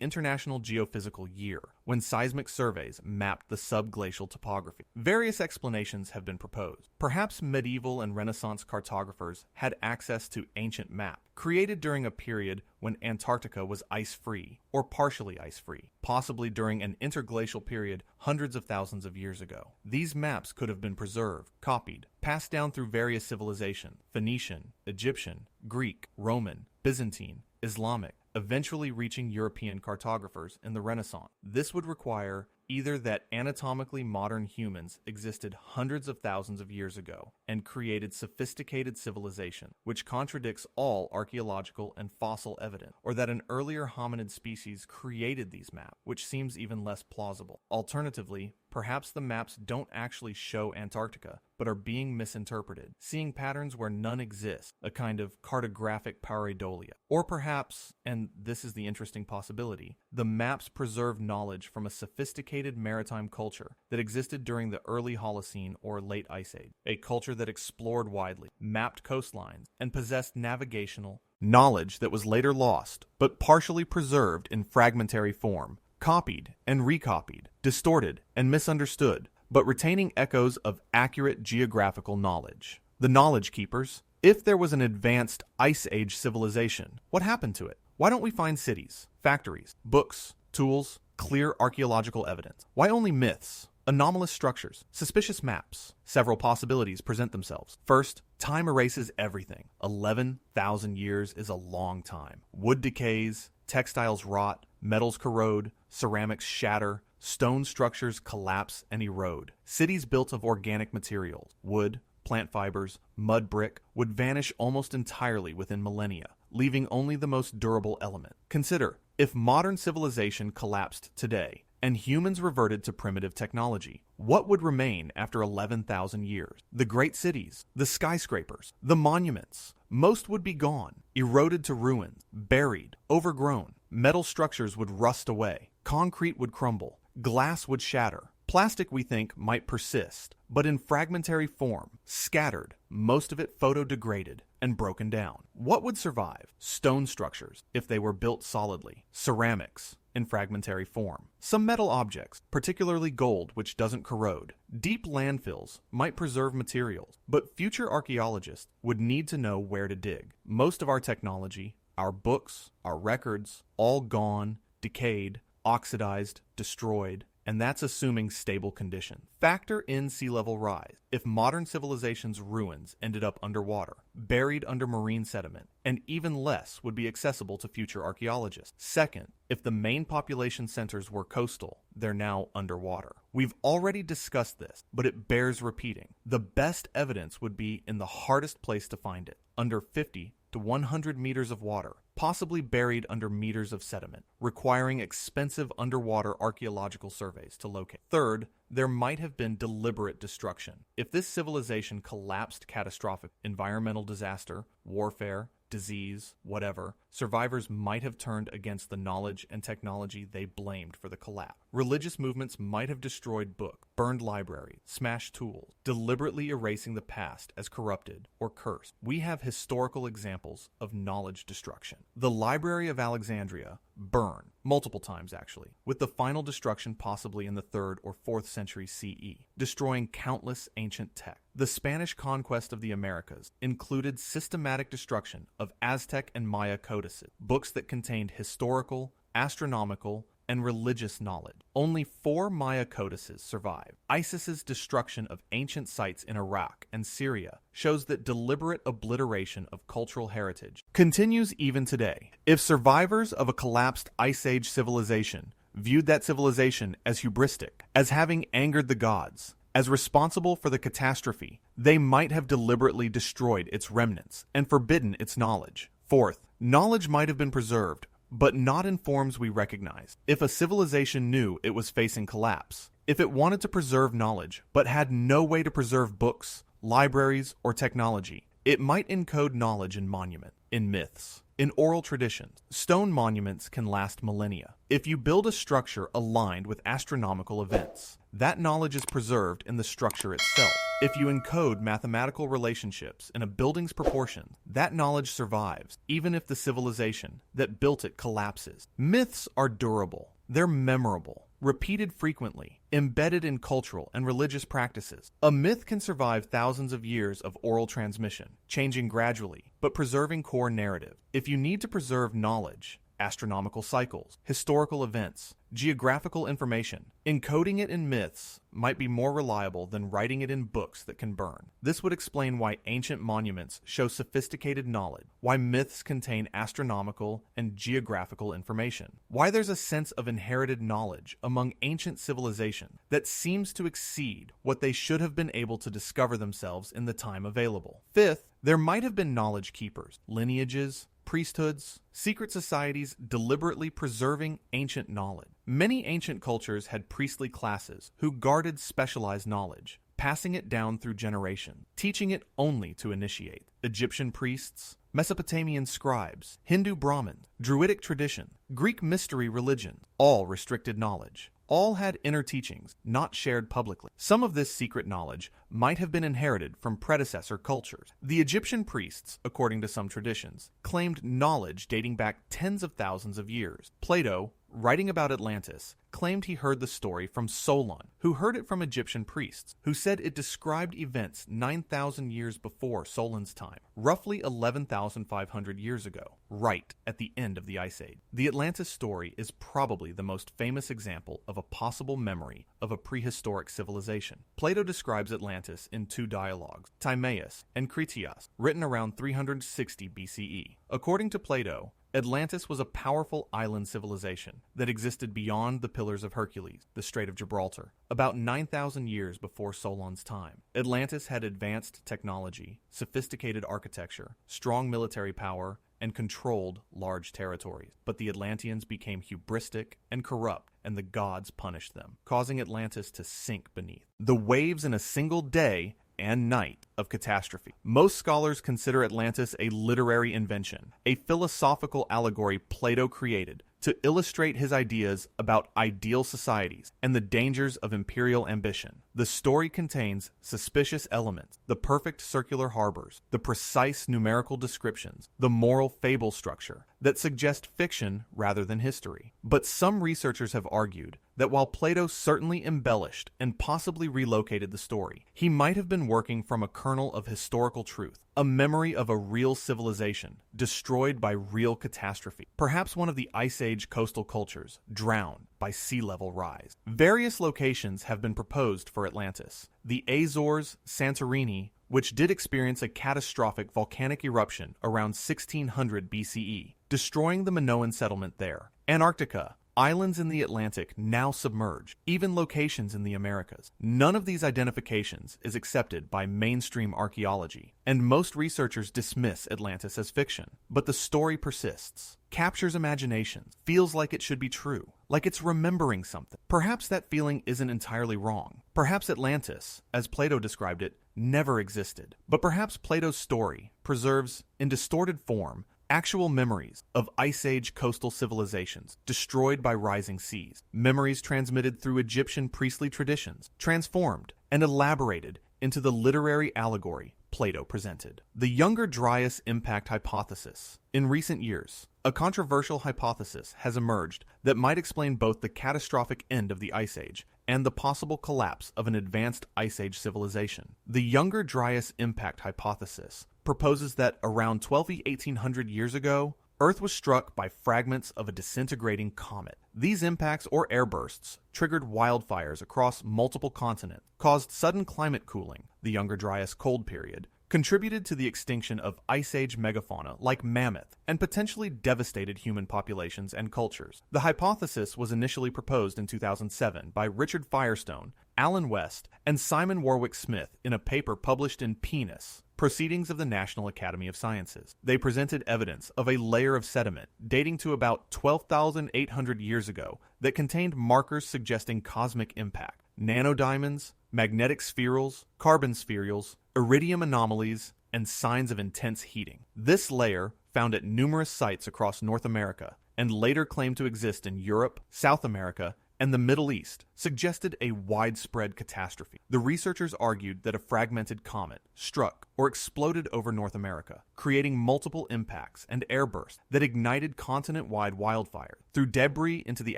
International Geophysical Year, when seismic surveys mapped the subglacial topography. Various explanations have been proposed. Perhaps medieval and Renaissance cartographers had access to ancient maps, created during a period when Antarctica was ice-free or partially ice-free, possibly during an interglacial period hundreds of thousands of years ago. These maps could have been preserved, copied, passed down through various civilizations: Phoenician, Egyptian, Greek, Roman, Byzantine, Islamic, eventually reaching European cartographers in the Renaissance. This would require either that anatomically modern humans existed hundreds of thousands of years ago and created sophisticated civilization, which contradicts all archaeological and fossil evidence, or that an earlier hominid species created these maps, which seems even less plausible. Alternatively, perhaps the maps don't actually show Antarctica, but are being misinterpreted, seeing patterns where none exist, a kind of cartographic pareidolia. Or perhaps, and this is the interesting possibility, the maps preserve knowledge from a sophisticated maritime culture that existed during the early Holocene or late Ice Age, a culture that explored widely, mapped coastlines, and possessed navigational knowledge that was later lost, but partially preserved in fragmentary form, copied and recopied, distorted and misunderstood, but retaining echoes of accurate geographical knowledge. The knowledge keepers. If there was an advanced Ice Age civilization, what happened to it? Why don't we find cities, factories, books, tools, clear archaeological evidence? Why only myths, anomalous structures, suspicious maps? Several possibilities present themselves. First, time erases everything. 11,000 years is a long time. Wood decays, textiles rot, metals corrode, ceramics shatter, stone structures collapse and erode. Cities built of organic materials, wood, plant fibers, mud brick, would vanish almost entirely within millennia, leaving only the most durable element. Consider, if modern civilization collapsed today and humans reverted to primitive technology, what would remain after 11,000 years? The great cities, the skyscrapers, the monuments. Most would be gone, eroded to ruins, buried, overgrown. Metal structures would rust away, concrete would crumble, glass would shatter. Plastic, we think, might persist, but in fragmentary form, scattered, most of it photodegraded and broken down. What would survive? Stone structures, if they were built solidly. Ceramics, in fragmentary form. Some metal objects, particularly gold, which doesn't corrode. Deep landfills might preserve materials, but future archaeologists would need to know where to dig. Most of our technology, our books, our records, all gone, decayed, oxidized, destroyed, and that's assuming stable condition. Factor in sea level rise. If modern civilization's ruins ended up underwater, buried under marine sediment, and even less would be accessible to future archaeologists. Second, if the main population centers were coastal, they're now underwater. We've already discussed this, but it bears repeating. The best evidence would be in the hardest place to find it, under 50 to 100 meters of water, possibly buried under meters of sediment, requiring expensive underwater archaeological surveys to locate. Third, there might have been deliberate destruction. If this civilization collapsed catastrophic, environmental disaster, warfare, disease, whatever, survivors might have turned against the knowledge and technology they blamed for the collapse. Religious movements might have destroyed books, burned libraries, smashed tools, deliberately erasing the past as corrupted or cursed. We have historical examples of knowledge destruction. The Library of Alexandria burned, multiple times actually, with the final destruction possibly in the 3rd or 4th century CE, destroying countless ancient texts. The Spanish conquest of the Americas included systematic destruction of Aztec and Maya codices, books that contained historical, astronomical, and religious knowledge. Only 4 Maya codices survive. ISIS's destruction of ancient sites in Iraq and Syria shows that deliberate obliteration of cultural heritage continues even today. If survivors of a collapsed Ice Age civilization viewed that civilization as hubristic, as having angered the gods, as responsible for the catastrophe, they might have deliberately destroyed its remnants and forbidden its knowledge. Fourth, knowledge might have been preserved, but not in forms we recognize. If a civilization knew it was facing collapse, if it wanted to preserve knowledge but had no way to preserve books, libraries, or technology, it might encode knowledge in monuments, in myths, in oral traditions. Stone monuments can last millennia. If you build a structure aligned with astronomical events, that knowledge is preserved in the structure itself. If you encode mathematical relationships in a building's proportions, that knowledge survives, even if the civilization that built it collapses. Myths are durable. They're memorable, repeated frequently, embedded in cultural and religious practices. A myth can survive thousands of years of oral transmission, changing gradually, but preserving core narrative. If you need to preserve knowledge, astronomical cycles, historical events, geographical information, encoding it in myths might be more reliable than writing it in books that can burn. This would explain why ancient monuments show sophisticated knowledge, why myths contain astronomical and geographical information, why there's a sense of inherited knowledge among ancient civilizations that seems to exceed what they should have been able to discover themselves in the time available. Fifth, there might have been knowledge keepers, lineages, priesthoods, secret societies deliberately preserving ancient knowledge. Many ancient cultures had priestly classes who guarded specialized knowledge, passing it down through generations, teaching it only to initiate. Egyptian priests, Mesopotamian scribes, Hindu Brahmins, Druidic tradition, Greek mystery religion, all restricted knowledge. All had inner teachings, not shared publicly. Some of this secret knowledge might have been inherited from predecessor cultures. The Egyptian priests, according to some traditions, claimed knowledge dating back tens of thousands of years. Plato, writing about Atlantis, claimed he heard the story from Solon, who heard it from Egyptian priests, who said it described events 9,000 years before Solon's time, roughly 11,500 years ago, right at the end of the Ice Age. The Atlantis story is probably the most famous example of a possible memory of a prehistoric civilization. Plato describes Atlantis in 2 dialogues, Timaeus and Critias, written around 360 BCE. According to Plato, Atlantis was a powerful island civilization that existed beyond the Pillars of Hercules, the Strait of Gibraltar, about 9,000 years before Solon's time. Atlantis had advanced technology, sophisticated architecture, strong military power, and controlled large territories. But the Atlanteans became hubristic and corrupt, and the gods punished them, causing Atlantis to sink beneath the waves in a single day and night of catastrophe. Most scholars consider Atlantis a literary invention, a philosophical allegory Plato created to illustrate his ideas about ideal societies and the dangers of imperial ambition. The story contains suspicious elements, the perfect circular harbors, the precise numerical descriptions, the moral fable structure that suggest fiction rather than history. But some researchers have argued that while Plato certainly embellished and possibly relocated the story, he might have been working from a kernel of historical truth, a memory of a real civilization destroyed by real catastrophe, perhaps one of the Ice Age coastal cultures drowned by sea level rise. Various locations have been proposed for Atlantis. The Azores, Santorini, which did experience a catastrophic volcanic eruption around 1600 BCE, destroying the Minoan settlement there. Antarctica, islands in the Atlantic now submerged, even locations in the Americas. None of these identifications is accepted by mainstream archaeology, and most researchers dismiss Atlantis as fiction. But the story persists, captures imaginations, feels like it should be true, like it's remembering something. Perhaps that feeling isn't entirely wrong. Perhaps Atlantis, as Plato described it, never existed. But perhaps Plato's story preserves, in distorted form, Actual memories of Ice Age coastal civilizations destroyed by rising seas. Memories transmitted through Egyptian priestly traditions, transformed and elaborated into the literary allegory Plato presented. The Younger Dryas Impact Hypothesis. In recent years, a controversial hypothesis has emerged that might explain both the catastrophic end of the Ice Age and the possible collapse of an advanced Ice Age civilization. The Younger Dryas Impact Hypothesis proposes that around 1800 years ago, Earth was struck by fragments of a disintegrating comet. These impacts or airbursts triggered wildfires across multiple continents, caused sudden climate cooling, the Younger Dryas Cold Period, contributed to the extinction of Ice Age megafauna like mammoth, and potentially devastated human populations and cultures. The hypothesis was initially proposed in 2007 by Richard Firestone, Alan West, and Simon Warwick Smith in a paper published in PNAS, Proceedings of the National Academy of Sciences. They presented evidence of a layer of sediment dating to about 12,800 years ago that contained markers suggesting cosmic impact. Nanodiamonds, magnetic spherules, carbon spherules, iridium anomalies, and signs of intense heating. This layer, found at numerous sites across North America, and later claimed to exist in Europe, South America, and the Middle East, suggested a widespread catastrophe. The researchers argued that a fragmented comet struck or exploded over North America, creating multiple impacts and airbursts that ignited continent-wide wildfires, threw debris into the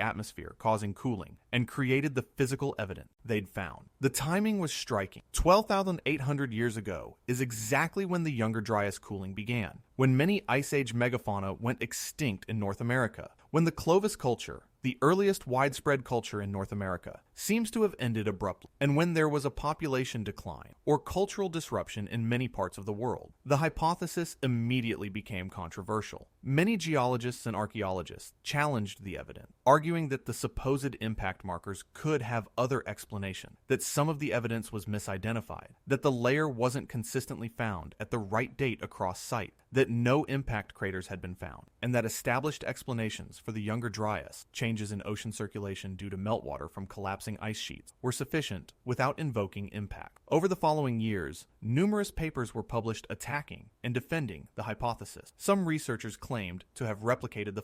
atmosphere, causing cooling, and created the physical evidence they'd found. The timing was striking. 12,800 years ago is exactly when the Younger Dryas cooling began, when many Ice Age megafauna went extinct in North America, when the Clovis culture, the earliest widespread culture in North America, seems to have ended abruptly, and when there was a population decline or cultural disruption in many parts of the world. The hypothesis immediately became controversial. Many geologists and archaeologists challenged the evidence, arguing that the supposed impact markers could have other explanations, that some of the evidence was misidentified, that the layer wasn't consistently found at the right date across site, that no impact craters had been found, and that established explanations for the Younger Dryas, changes in ocean circulation due to meltwater from collapsing ice sheets, were sufficient without invoking impact. Over the following years, numerous papers were published attacking and defending the hypothesis. Some researchers claimed to have replicated the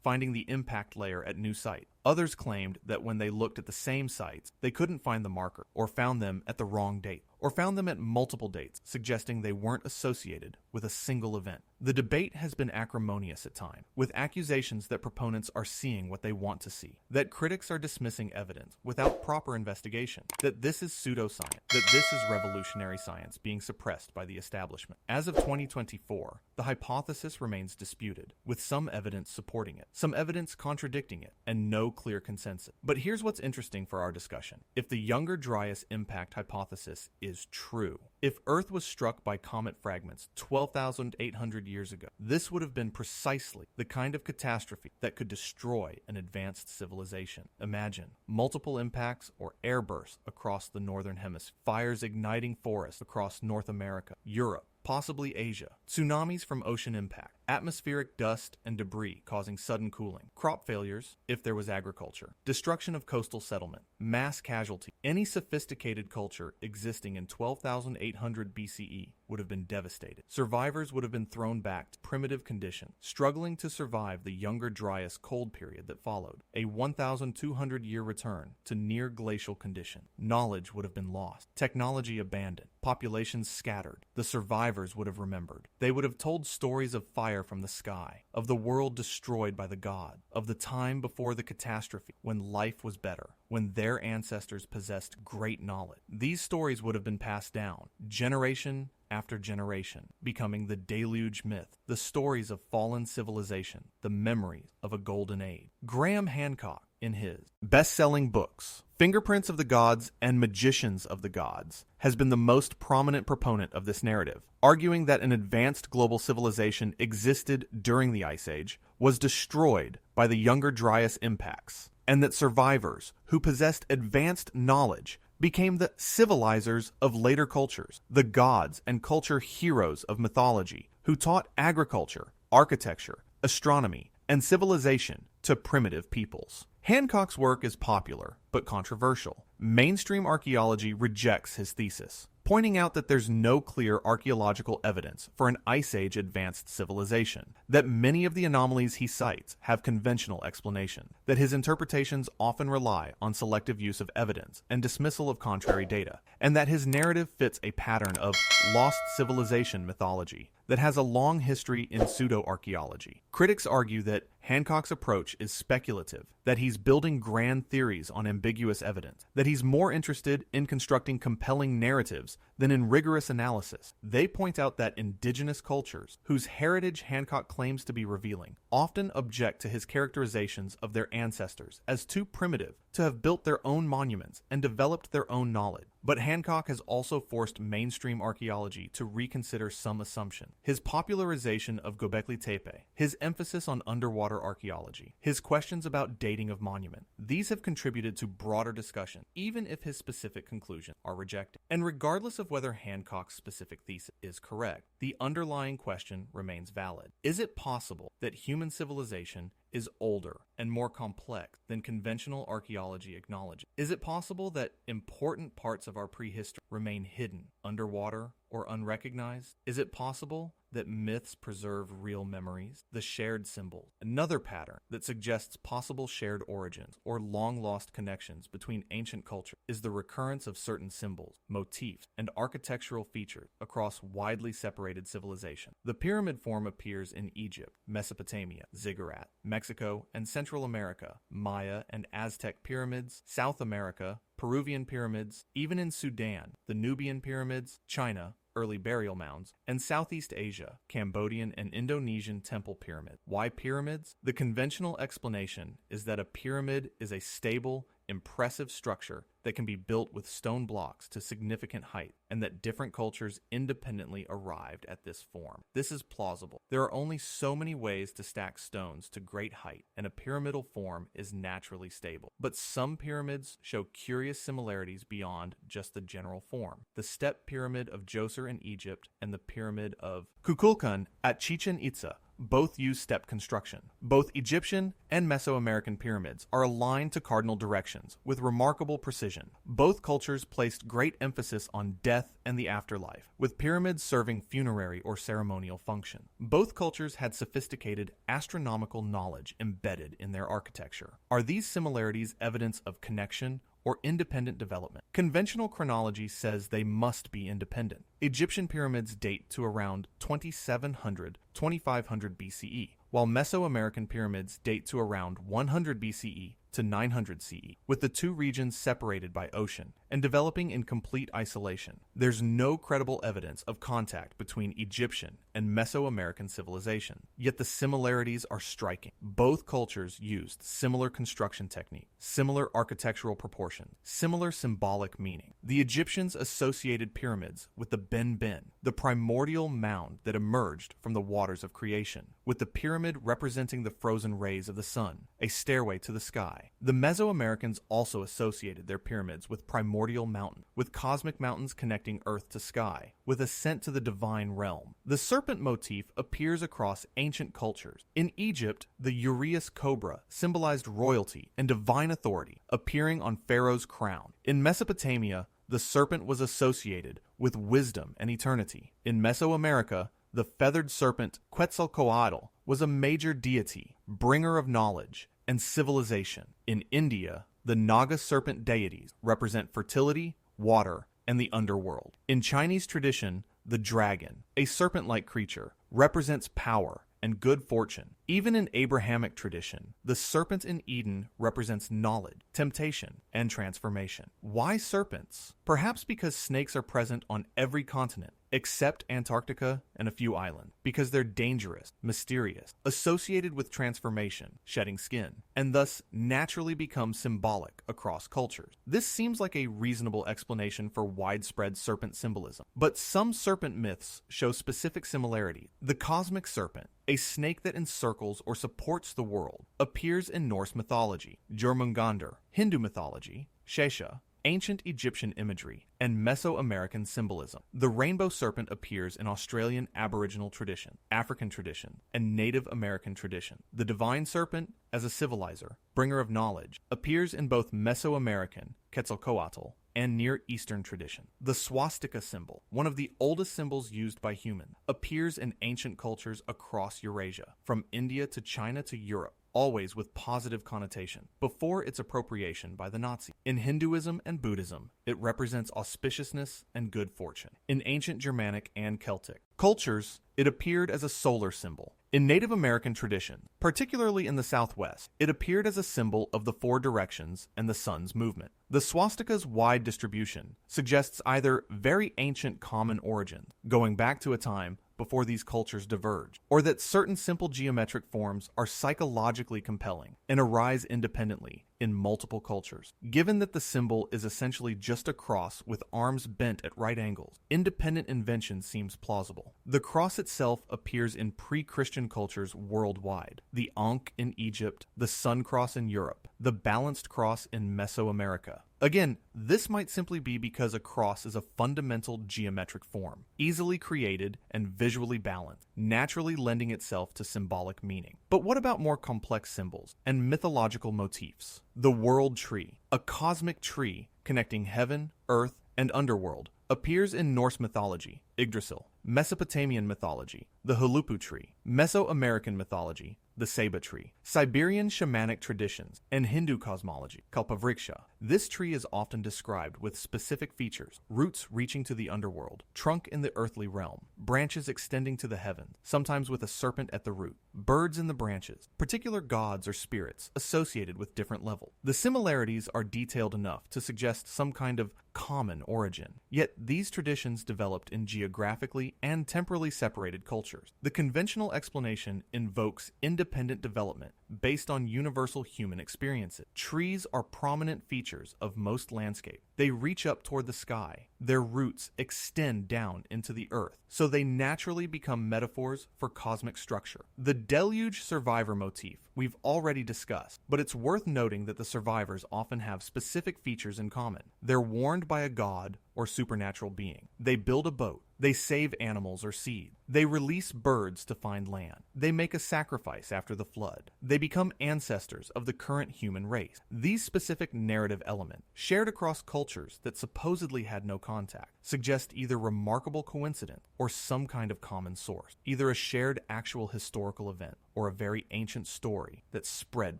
finding the impact layer at new sites. Others claimed that when they looked at the same sites, they couldn't find the marker, or found them at the wrong date, or found them at multiple dates, suggesting they weren't associated with a single event. The debate has been acrimonious at times, with accusations that proponents are seeing what they want to see, that critics are dismissing evidence without proper investigation, that this is pseudoscience, that this is revolutionary science being suppressed by the establishment. As of 2024, the hypothesis remains disputed, with some evidence supporting it, some evidence contradicting it, and no clear consensus. But here's what's interesting for our discussion. If the Younger Dryas impact hypothesis is true, if Earth was struck by comet fragments 12,800 years ago, this would have been precisely the kind of catastrophe that could destroy an advanced civilization. Imagine multiple impacts or airbursts across the northern hemisphere, fires igniting forests across North America, Europe, possibly Asia, tsunamis from ocean impact, atmospheric dust and debris causing sudden cooling, crop failures if there was agriculture, destruction of coastal settlement, mass casualty. Any sophisticated culture existing in 12,800 BCE would have been devastated. Survivors would have been thrown back to primitive conditions, struggling to survive the Younger Dryas Cold Period that followed, a 1,200-year return to near glacial condition. Knowledge would have been lost, technology abandoned, populations scattered. The survivors would have remembered. They would have told stories of fire from the sky, of the world destroyed by the god, of the time before the catastrophe when life was better, when their ancestors possessed great knowledge. These stories would have been passed down, generation after generation, becoming the deluge myth, the stories of fallen civilization, the memories of a golden age. Graham Hancock, in his best-selling books, Fingerprints of the Gods and Magicians of the Gods, has been the most prominent proponent of this narrative, arguing that an advanced global civilization existed during the Ice Age, was destroyed by the Younger Dryas impacts, and that survivors who possessed advanced knowledge became the civilizers of later cultures, the gods and culture heroes of mythology who taught agriculture, architecture, astronomy, and civilization to primitive peoples. Hancock's work is popular but controversial. Mainstream archaeology rejects his thesis, pointing out that there's no clear archaeological evidence for an Ice Age advanced civilization, that many of the anomalies he cites have conventional explanation, that his interpretations often rely on selective use of evidence and dismissal of contrary data, and that his narrative fits a pattern of lost civilization mythology that has a long history in pseudo-archaeology. Critics argue that Hancock's approach is speculative, that he's building grand theories on ambiguous evidence, that he's more interested in constructing compelling narratives than in rigorous analysis. They point out that indigenous cultures, whose heritage Hancock claims to be revealing, often object to his characterizations of their ancestors as too primitive to have built their own monuments and developed their own knowledge. But Hancock has also forced mainstream archaeology to reconsider some assumptions. His popularization of Göbekli Tepe, his emphasis on underwater archaeology, his questions about dating of monuments, these have contributed to broader discussion, even if his specific conclusions are rejected. And regardless of whether Hancock's specific thesis is correct, the underlying question remains valid. Is it possible that human civilization is older and more complex than conventional archaeology acknowledges? Is it possible that important parts of our prehistory remain hidden, underwater, or unrecognized? Is it possible that myths preserve real memories, the shared symbols? Another pattern that suggests possible shared origins or long-lost connections between ancient cultures is the recurrence of certain symbols, motifs, and architectural features across widely separated civilizations. The pyramid form appears in Egypt, Mesopotamia, Ziggurat, Mexico, and Central America, Maya and Aztec pyramids, South America, Peruvian pyramids, even in Sudan, the Nubian pyramids, China, early burial mounds, and Southeast Asia, Cambodian and Indonesian temple pyramids. Why pyramids? The conventional explanation is that a pyramid is a stable, impressive structure that can be built with stone blocks to significant height, and that different cultures independently arrived at this form. This is plausible. There are only so many ways to stack stones to great height, and a pyramidal form is naturally stable. But some pyramids show curious similarities beyond just the general form. The step pyramid of Djoser in Egypt and the pyramid of Kukulkan at Chichen Itza both use step construction. Both Egyptian and Mesoamerican pyramids are aligned to cardinal directions with remarkable precision. Both cultures placed great emphasis on death and the afterlife, with pyramids serving funerary or ceremonial function. Both cultures had sophisticated astronomical knowledge embedded in their architecture. Are these similarities evidence of connection or independent development? Conventional chronology says they must be independent. Egyptian pyramids date to around 2700-2500 BCE, while Mesoamerican pyramids date to around 100 BCE to 900 CE, with the two regions separated by ocean and developing in complete isolation. There's no credible evidence of contact between Egyptian and Mesoamerican civilization, yet the similarities are striking. Both cultures used similar construction technique, similar architectural proportion, similar symbolic meaning. The Egyptians associated pyramids with the Ben, the primordial mound that emerged from the waters of creation, with the pyramid representing the frozen rays of the sun, a stairway to the sky. The Mesoamericans also associated their pyramids with primordial mountain, with cosmic mountains connecting earth to sky, with ascent to the divine realm. The serpent motif appears across ancient cultures. In Egypt, the uraeus cobra symbolized royalty and divine authority, appearing on Pharaoh's crown. In Mesopotamia, the serpent was associated with wisdom and eternity. In Mesoamerica, the feathered serpent Quetzalcoatl was a major deity, bringer of knowledge and civilization. In India, the Naga serpent deities represent fertility, water, and the underworld. In Chinese tradition, the dragon, a serpent-like creature, represents power and good fortune. Even in Abrahamic tradition, the serpent in Eden represents knowledge, temptation, and transformation. Why serpents? Perhaps because snakes are present on every continent, except Antarctica and a few islands, because they're dangerous, mysterious, associated with transformation, shedding skin, and thus naturally become symbolic across cultures. This seems like a reasonable explanation for widespread serpent symbolism, but some serpent myths show specific similarity. The cosmic serpent, a snake that encircles or supports the world, appears in Norse mythology, Jormungandr, Hindu mythology, Shesha, ancient Egyptian imagery, and Mesoamerican symbolism. The rainbow serpent appears in Australian Aboriginal tradition, African tradition, and Native American tradition. The divine serpent, as a civilizer, bringer of knowledge, appears in both Mesoamerican, Quetzalcoatl, and Near Eastern tradition. The swastika symbol, one of the oldest symbols used by humans, appears in ancient cultures across Eurasia, from India to China to Europe, always with positive connotation, before its appropriation by the Nazis. In Hinduism and Buddhism, it represents auspiciousness and good fortune. In ancient Germanic and Celtic cultures, it appeared as a solar symbol. In Native American tradition, particularly in the Southwest, it appeared as a symbol of the four directions and the sun's movement. The swastika's wide distribution suggests either very ancient common origins, going back to a time before these cultures diverged, or that certain simple geometric forms are psychologically compelling and arise independently in multiple cultures. Given that the symbol is essentially just a cross with arms bent at right angles, independent invention seems plausible. The cross itself appears in pre-Christian cultures worldwide. The Ankh in Egypt, the Sun Cross in Europe, the Balanced Cross in Mesoamerica. Again, this might simply be because a cross is a fundamental geometric form, easily created and visually balanced, naturally lending itself to symbolic meaning. But what about more complex symbols and mythological motifs? The world tree, a cosmic tree connecting heaven, earth, and underworld, appears in Norse mythology, Yggdrasil, Mesopotamian mythology, the Hulupu tree, Mesoamerican mythology, the Ceiba tree, Siberian shamanic traditions, and Hindu cosmology, Kalpavriksha. This tree is often described with specific features: roots reaching to the underworld, trunk in the earthly realm, branches extending to the heavens, sometimes with a serpent at the root, birds in the branches, particular gods or spirits associated with different levels. The similarities are detailed enough to suggest some kind of common origin, yet these traditions developed in geographically and temporally separated cultures. The conventional explanation invokes independent development based on universal human experiences. Trees are prominent features of most landscape. They reach up toward the sky. Their roots extend down into the earth, so they naturally become metaphors for cosmic structure. The deluge survivor motif we've already discussed, but it's worth noting that the survivors often have specific features in common. They're warned by a god or supernatural being. They build a boat. They save animals or seed. They release birds to find land. They make a sacrifice after the flood. They become ancestors of the current human race. These specific narrative elements, shared across cultures that supposedly had no contact, suggest either remarkable coincidence or some kind of common source, either a shared actual historical event or a very ancient story that spread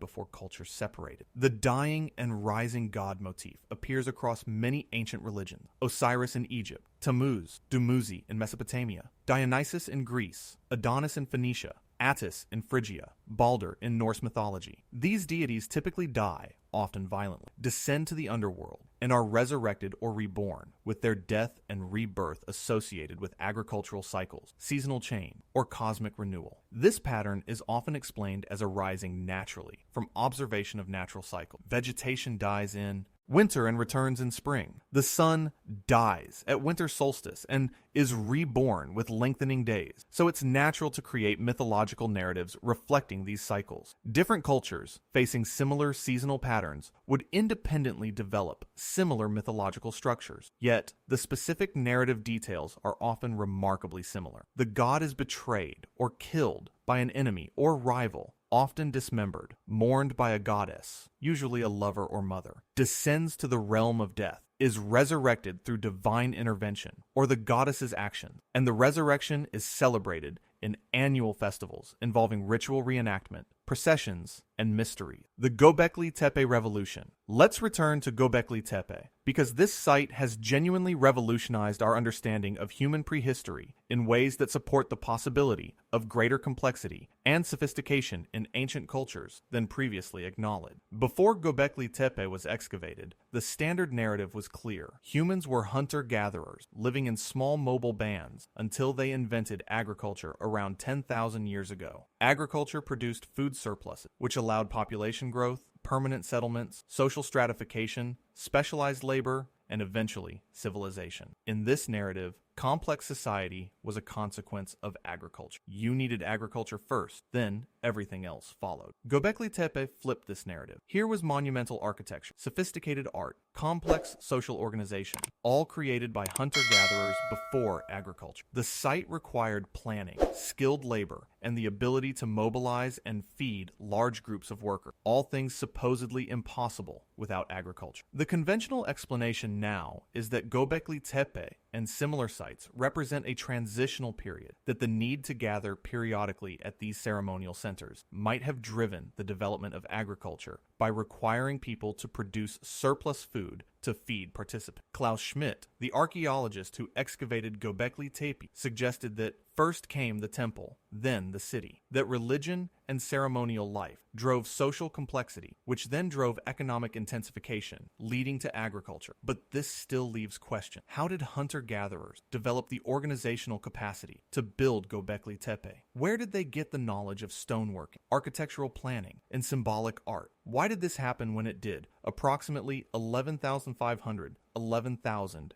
before cultures separated. The dying and rising god motif appears across many ancient religions: Osiris in Egypt, Tammuz, Dumuzi in Mesopotamia, Dionysus in Greece, Adonis in Phoenicia, Attis in Phrygia, Balder in Norse mythology. These deities typically die, often violently, descend to the underworld, and are resurrected or reborn, with their death and rebirth associated with agricultural cycles, seasonal change, or cosmic renewal. This pattern is often explained as arising naturally from observation of natural cycles. Vegetation dies in winter and returns in spring. The sun dies at winter solstice and is reborn with lengthening days, so it's natural to create mythological narratives reflecting these cycles. Different cultures, facing similar seasonal patterns, would independently develop similar mythological structures, yet the specific narrative details are often remarkably similar. The god is betrayed or killed by an enemy or rival, often dismembered, mourned by a goddess, usually a lover or mother, descends to the realm of death, is resurrected through divine intervention or the goddess's action, and the resurrection is celebrated in annual festivals involving ritual reenactment, processions, and mystery. The Göbekli Tepe Revolution. Let's return to Göbekli Tepe, because this site has genuinely revolutionized our understanding of human prehistory in ways that support the possibility of greater complexity and sophistication in ancient cultures than previously acknowledged. Before Göbekli Tepe was excavated, the standard narrative was clear. Humans were hunter-gatherers, living in small mobile bands until they invented agriculture around 10,000 years ago. Agriculture produced food surpluses, which allowed population growth, permanent settlements, social stratification, specialized labor, and eventually civilization. In this narrative, Complex society was a consequence of agriculture. You needed agriculture first, then everything else followed. Göbekli Tepe flipped this narrative. Here was monumental architecture, sophisticated art, complex social organization, all created by hunter-gatherers before agriculture. The site required planning, skilled labor, and the ability to mobilize and feed large groups of workers, all things supposedly impossible without agriculture. The conventional explanation now is that Göbekli Tepe and similar sites represent a transitional period, that the need to gather periodically at these ceremonial centers might have driven the development of agriculture by requiring people to produce surplus food to feed participants. Klaus Schmidt, the archaeologist who excavated Göbekli Tepe, suggested that first came the temple, then the city, that religion and ceremonial life drove social complexity, which then drove economic intensification, leading to agriculture. But this still leaves question. How did hunter-gatherers develop the organizational capacity to build Göbekli Tepe? Where did they get the knowledge of stoneworking, architectural planning, and symbolic art? Why did this happen when it did, approximately 11,000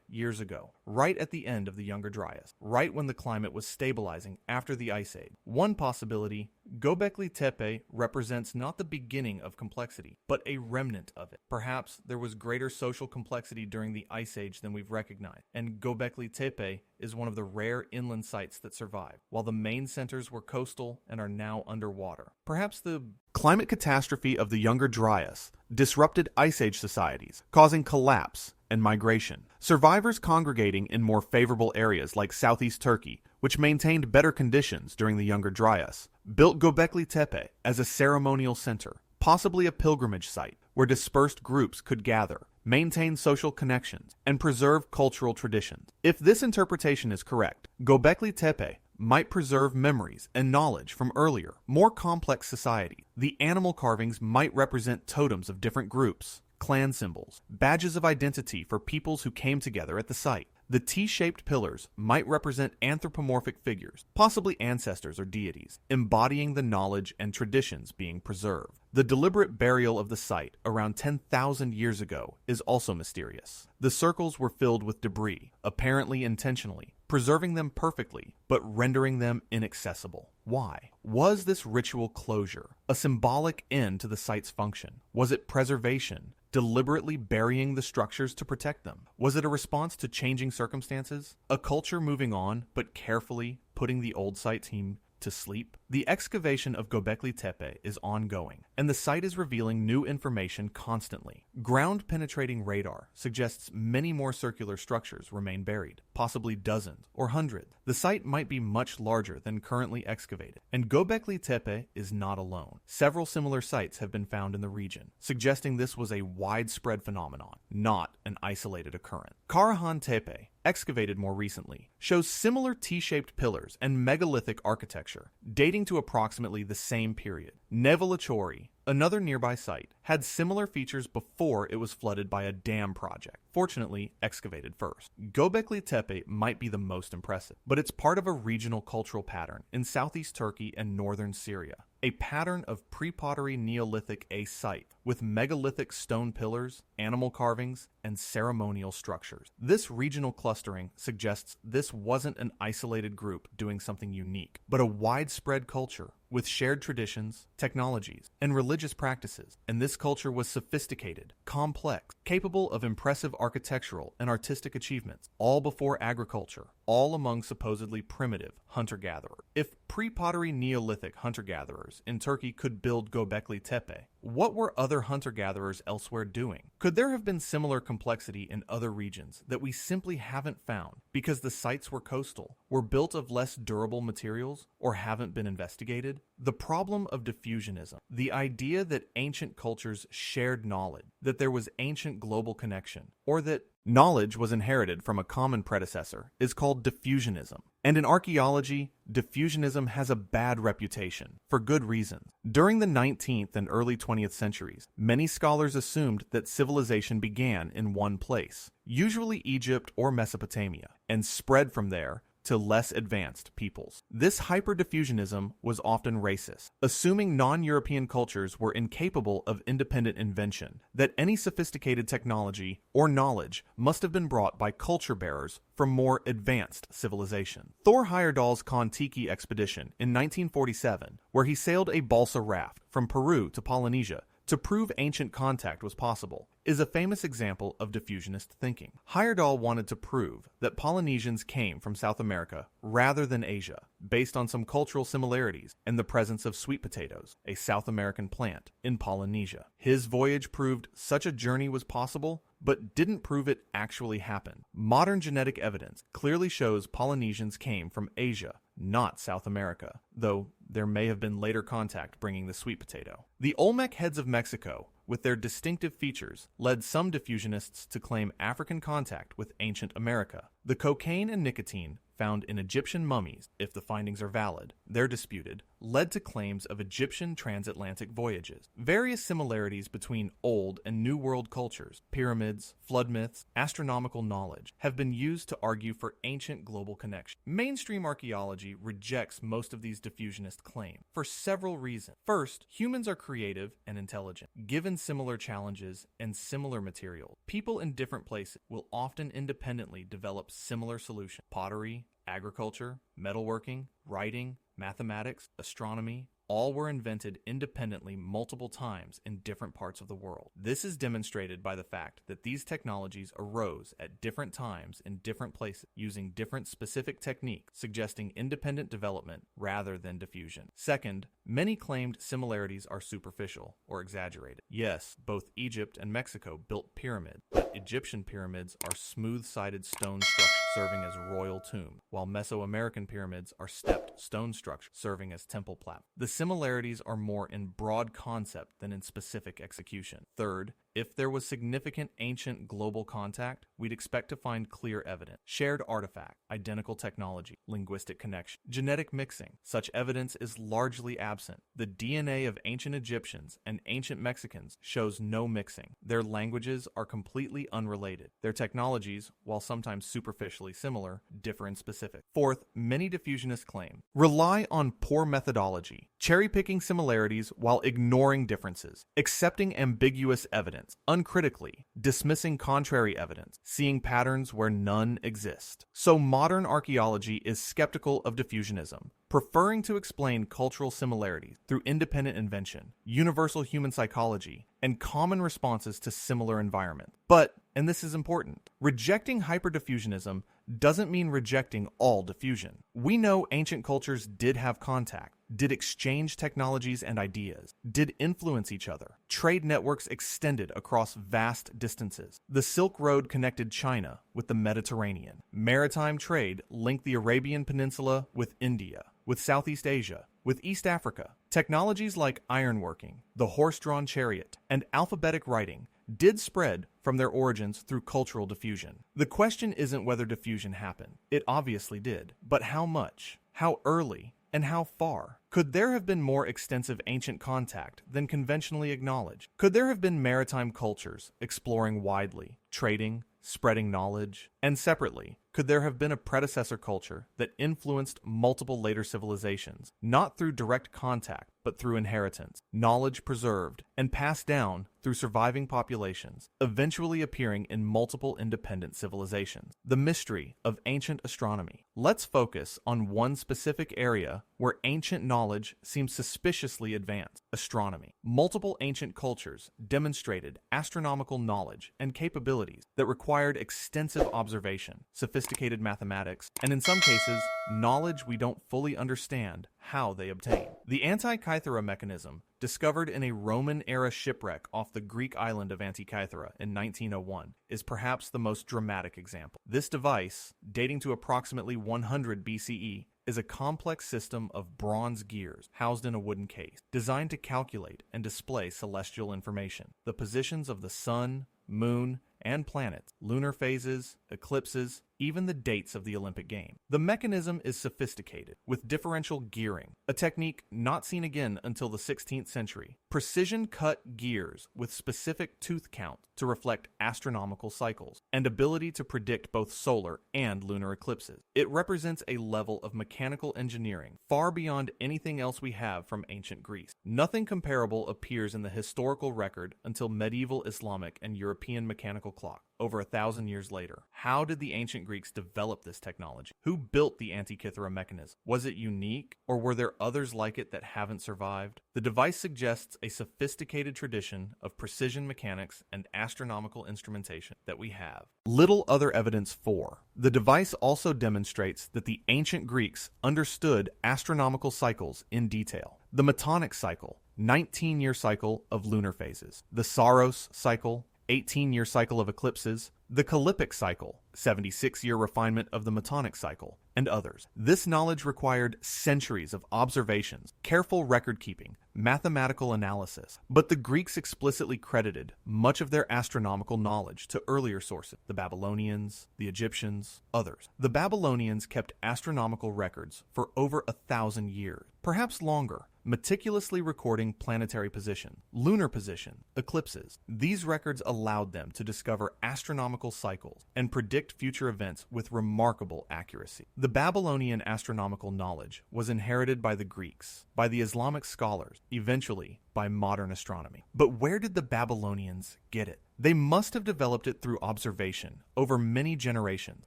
years ago, right at the end of the Younger Dryas, right when the climate was stabilizing after the Ice Age? One possibility, Göbekli Tepe represents not the beginning of complexity, but a remnant of it. Perhaps there was greater social complexity during the Ice Age than we've recognized, and Göbekli Tepe is one of the rare inland sites that survive, while the main centers were coastal and are now underwater. Perhaps the climate catastrophe of the Younger Dryas disrupted Ice Age societies, causing collapse and migration. Survivors congregating in more favorable areas like southeast Turkey, which maintained better conditions during the Younger Dryas, built Göbekli Tepe as a ceremonial center, possibly a pilgrimage site where dispersed groups could gather, maintain social connections, and preserve cultural traditions. If this interpretation is correct, Göbekli Tepe might preserve memories and knowledge from earlier, more complex society. The animal carvings might represent totems of different groups, clan symbols, badges of identity for peoples who came together at the site. The T-shaped pillars might represent anthropomorphic figures, possibly ancestors or deities, embodying the knowledge and traditions being preserved. The deliberate burial of the site around 10,000 years ago is also mysterious. The circles were filled with debris, apparently intentionally, preserving them perfectly, but rendering them inaccessible. Why? Was this ritual closure a symbolic end to the site's function? Was it preservation, deliberately burying the structures to protect them? Was it a response to changing circumstances? A culture moving on, but carefully putting the old site team to sleep? The excavation of Göbekli Tepe is ongoing, and the site is revealing new information constantly. Ground-penetrating radar suggests many more circular structures remain buried, possibly dozens or hundreds. The site might be much larger than currently excavated, and Göbekli Tepe is not alone. Several similar sites have been found in the region, suggesting this was a widespread phenomenon, not an isolated occurrence. Karahan Tepe, excavated more recently, shows similar T-shaped pillars and megalithic architecture, dating to approximately the same period. Nevelachori, another nearby site, had similar features before it was flooded by a dam project, fortunately excavated first. Göbekli Tepe might be the most impressive, but it's part of a regional cultural pattern in southeast Turkey and northern Syria. A pattern of pre-pottery Neolithic A site with megalithic stone pillars, animal carvings, and ceremonial structures. This regional clustering suggests this wasn't an isolated group doing something unique, but a widespread culture with shared traditions, technologies, and religious practices. And this culture was sophisticated, complex, capable of impressive architectural and artistic achievements, all before agriculture, all among supposedly primitive hunter-gatherers. If pre-pottery Neolithic hunter-gatherers in Turkey could build Göbekli Tepe, what were other hunter-gatherers elsewhere doing? Could there have been similar complexity in other regions that we simply haven't found because the sites were coastal, were built of less durable materials, or haven't been investigated? The problem of diffusionism, the idea that ancient cultures shared knowledge, that there was ancient global connection, or that knowledge was inherited from a common predecessor, is called diffusionism. And in archaeology, diffusionism has a bad reputation, for good reasons. During the 19th and early 20th centuries, many scholars assumed that civilization began in one place, usually Egypt or Mesopotamia, and spread from there to less advanced peoples. This hyperdiffusionism was often racist, assuming non-European cultures were incapable of independent invention, that any sophisticated technology or knowledge must have been brought by culture bearers from more advanced civilization. Thor Heyerdahl's Kon-Tiki expedition in 1947, where he sailed a balsa raft from Peru to Polynesia to prove ancient contact was possible, is a famous example of diffusionist thinking. Heyerdahl wanted to prove that Polynesians came from South America rather than Asia, based on some cultural similarities and the presence of sweet potatoes, a South American plant, in Polynesia. His voyage proved such a journey was possible, but didn't prove it actually happened. Modern genetic evidence clearly shows Polynesians came from Asia, not South America, though there may have been later contact bringing the sweet potato. The Olmec heads of Mexico, with their distinctive features, led some diffusionists to claim African contact with ancient America. The cocaine and nicotine found in Egyptian mummies, if the findings are valid, they're disputed, led to claims of Egyptian transatlantic voyages. Various similarities between Old and New World cultures, pyramids, flood myths, astronomical knowledge, have been used to argue for ancient global connection. Mainstream archaeology rejects most of these diffusionist claims for several reasons. First, humans are creative and intelligent. Given similar challenges and similar materials, people in different places will often independently develop similar solutions. Pottery, agriculture, metalworking, writing, mathematics, astronomy, all were invented independently multiple times in different parts of the world. This is demonstrated by the fact that these technologies arose at different times in different places using different specific techniques, suggesting independent development rather than diffusion. Second, many claimed similarities are superficial or exaggerated. Yes, both Egypt and Mexico built pyramids, but Egyptian pyramids are smooth-sided stone structures serving as royal tombs, while Mesoamerican pyramids are stepped stone structures serving as temple platforms. The similarities are more in broad concept than in specific execution. Third, if there was significant ancient global contact, we'd expect to find clear evidence. Shared artifact, identical technology, linguistic connection, genetic mixing. Such evidence is largely absent. The DNA of ancient Egyptians and ancient Mexicans shows no mixing. Their languages are completely unrelated. Their technologies, while sometimes superficially similar, differ in specific. Fourth, many diffusionist claims rely on poor methodology, cherry-picking similarities while ignoring differences, accepting ambiguous evidence uncritically, dismissing contrary evidence, seeing patterns where none exist. So modern archaeology is skeptical of diffusionism, preferring to explain cultural similarities through independent invention, universal human psychology, and common responses to similar environments. But, and this is important, rejecting hyperdiffusionism doesn't mean rejecting all diffusion. We know ancient cultures did have contact, did exchange technologies and ideas, did influence each other. Trade networks extended across vast distances. The Silk Road connected China with the Mediterranean. Maritime trade linked the Arabian Peninsula with India, with Southeast Asia, with East Africa. Technologies like ironworking, the horse-drawn chariot, and alphabetic writing did spread from their origins through cultural diffusion. The question isn't whether diffusion happened. It obviously did. But how much? How early? And how far? Could there have been more extensive ancient contact than conventionally acknowledged? Could there have been maritime cultures exploring widely, trading, spreading knowledge? And separately, could there have been a predecessor culture that influenced multiple later civilizations, not through direct contact, but through inheritance, knowledge preserved and passed down through surviving populations, eventually appearing in multiple independent civilizations? The mystery of ancient astronomy. Let's focus on one specific area where ancient knowledge seems suspiciously advanced: astronomy. Multiple ancient cultures demonstrated astronomical knowledge and capabilities that required extensive observation, sophisticated mathematics, and in some cases, knowledge we don't fully understand how they obtain. The Antikythera mechanism, discovered in a Roman-era shipwreck off the Greek island of Antikythera in 1901, is perhaps the most dramatic example. This device, dating to approximately 100 BCE, is a complex system of bronze gears housed in a wooden case, designed to calculate and display celestial information, the positions of the sun, moon, and planets, lunar phases, eclipses, even the dates of the Olympic Games. The mechanism is sophisticated, with differential gearing, a technique not seen again until the 16th century. Precision-cut gears with specific tooth count to reflect astronomical cycles, and ability to predict both solar and lunar eclipses. It represents a level of mechanical engineering far beyond anything else we have from ancient Greece. Nothing comparable appears in the historical record until medieval Islamic and European mechanical clock, over 1,000 years later. How did the ancient Greeks develop this technology? Who built the Antikythera mechanism? Was it unique, or were there others like it that haven't survived? The device suggests a sophisticated tradition of precision mechanics and astronomical instrumentation that we have little other evidence for. The device also demonstrates that the ancient Greeks understood astronomical cycles in detail. The Metonic cycle, 19-year cycle of lunar phases. The Saros cycle, 18-year cycle of eclipses. The Callippic cycle, 76-year refinement of the Metonic cycle, and others. This knowledge required centuries of observations, careful record-keeping, mathematical analysis, but the Greeks explicitly credited much of their astronomical knowledge to earlier sources, the Babylonians, the Egyptians, others. The Babylonians kept astronomical records for over 1,000 years, perhaps longer, meticulously recording planetary position, lunar position, eclipses. These records allowed them to discover astronomical cycles and predict future events with remarkable accuracy. The Babylonian astronomical knowledge was inherited by the Greeks, by the Islamic scholars, eventually by modern astronomy. But where did the Babylonians get it? They must have developed it through observation over many generations,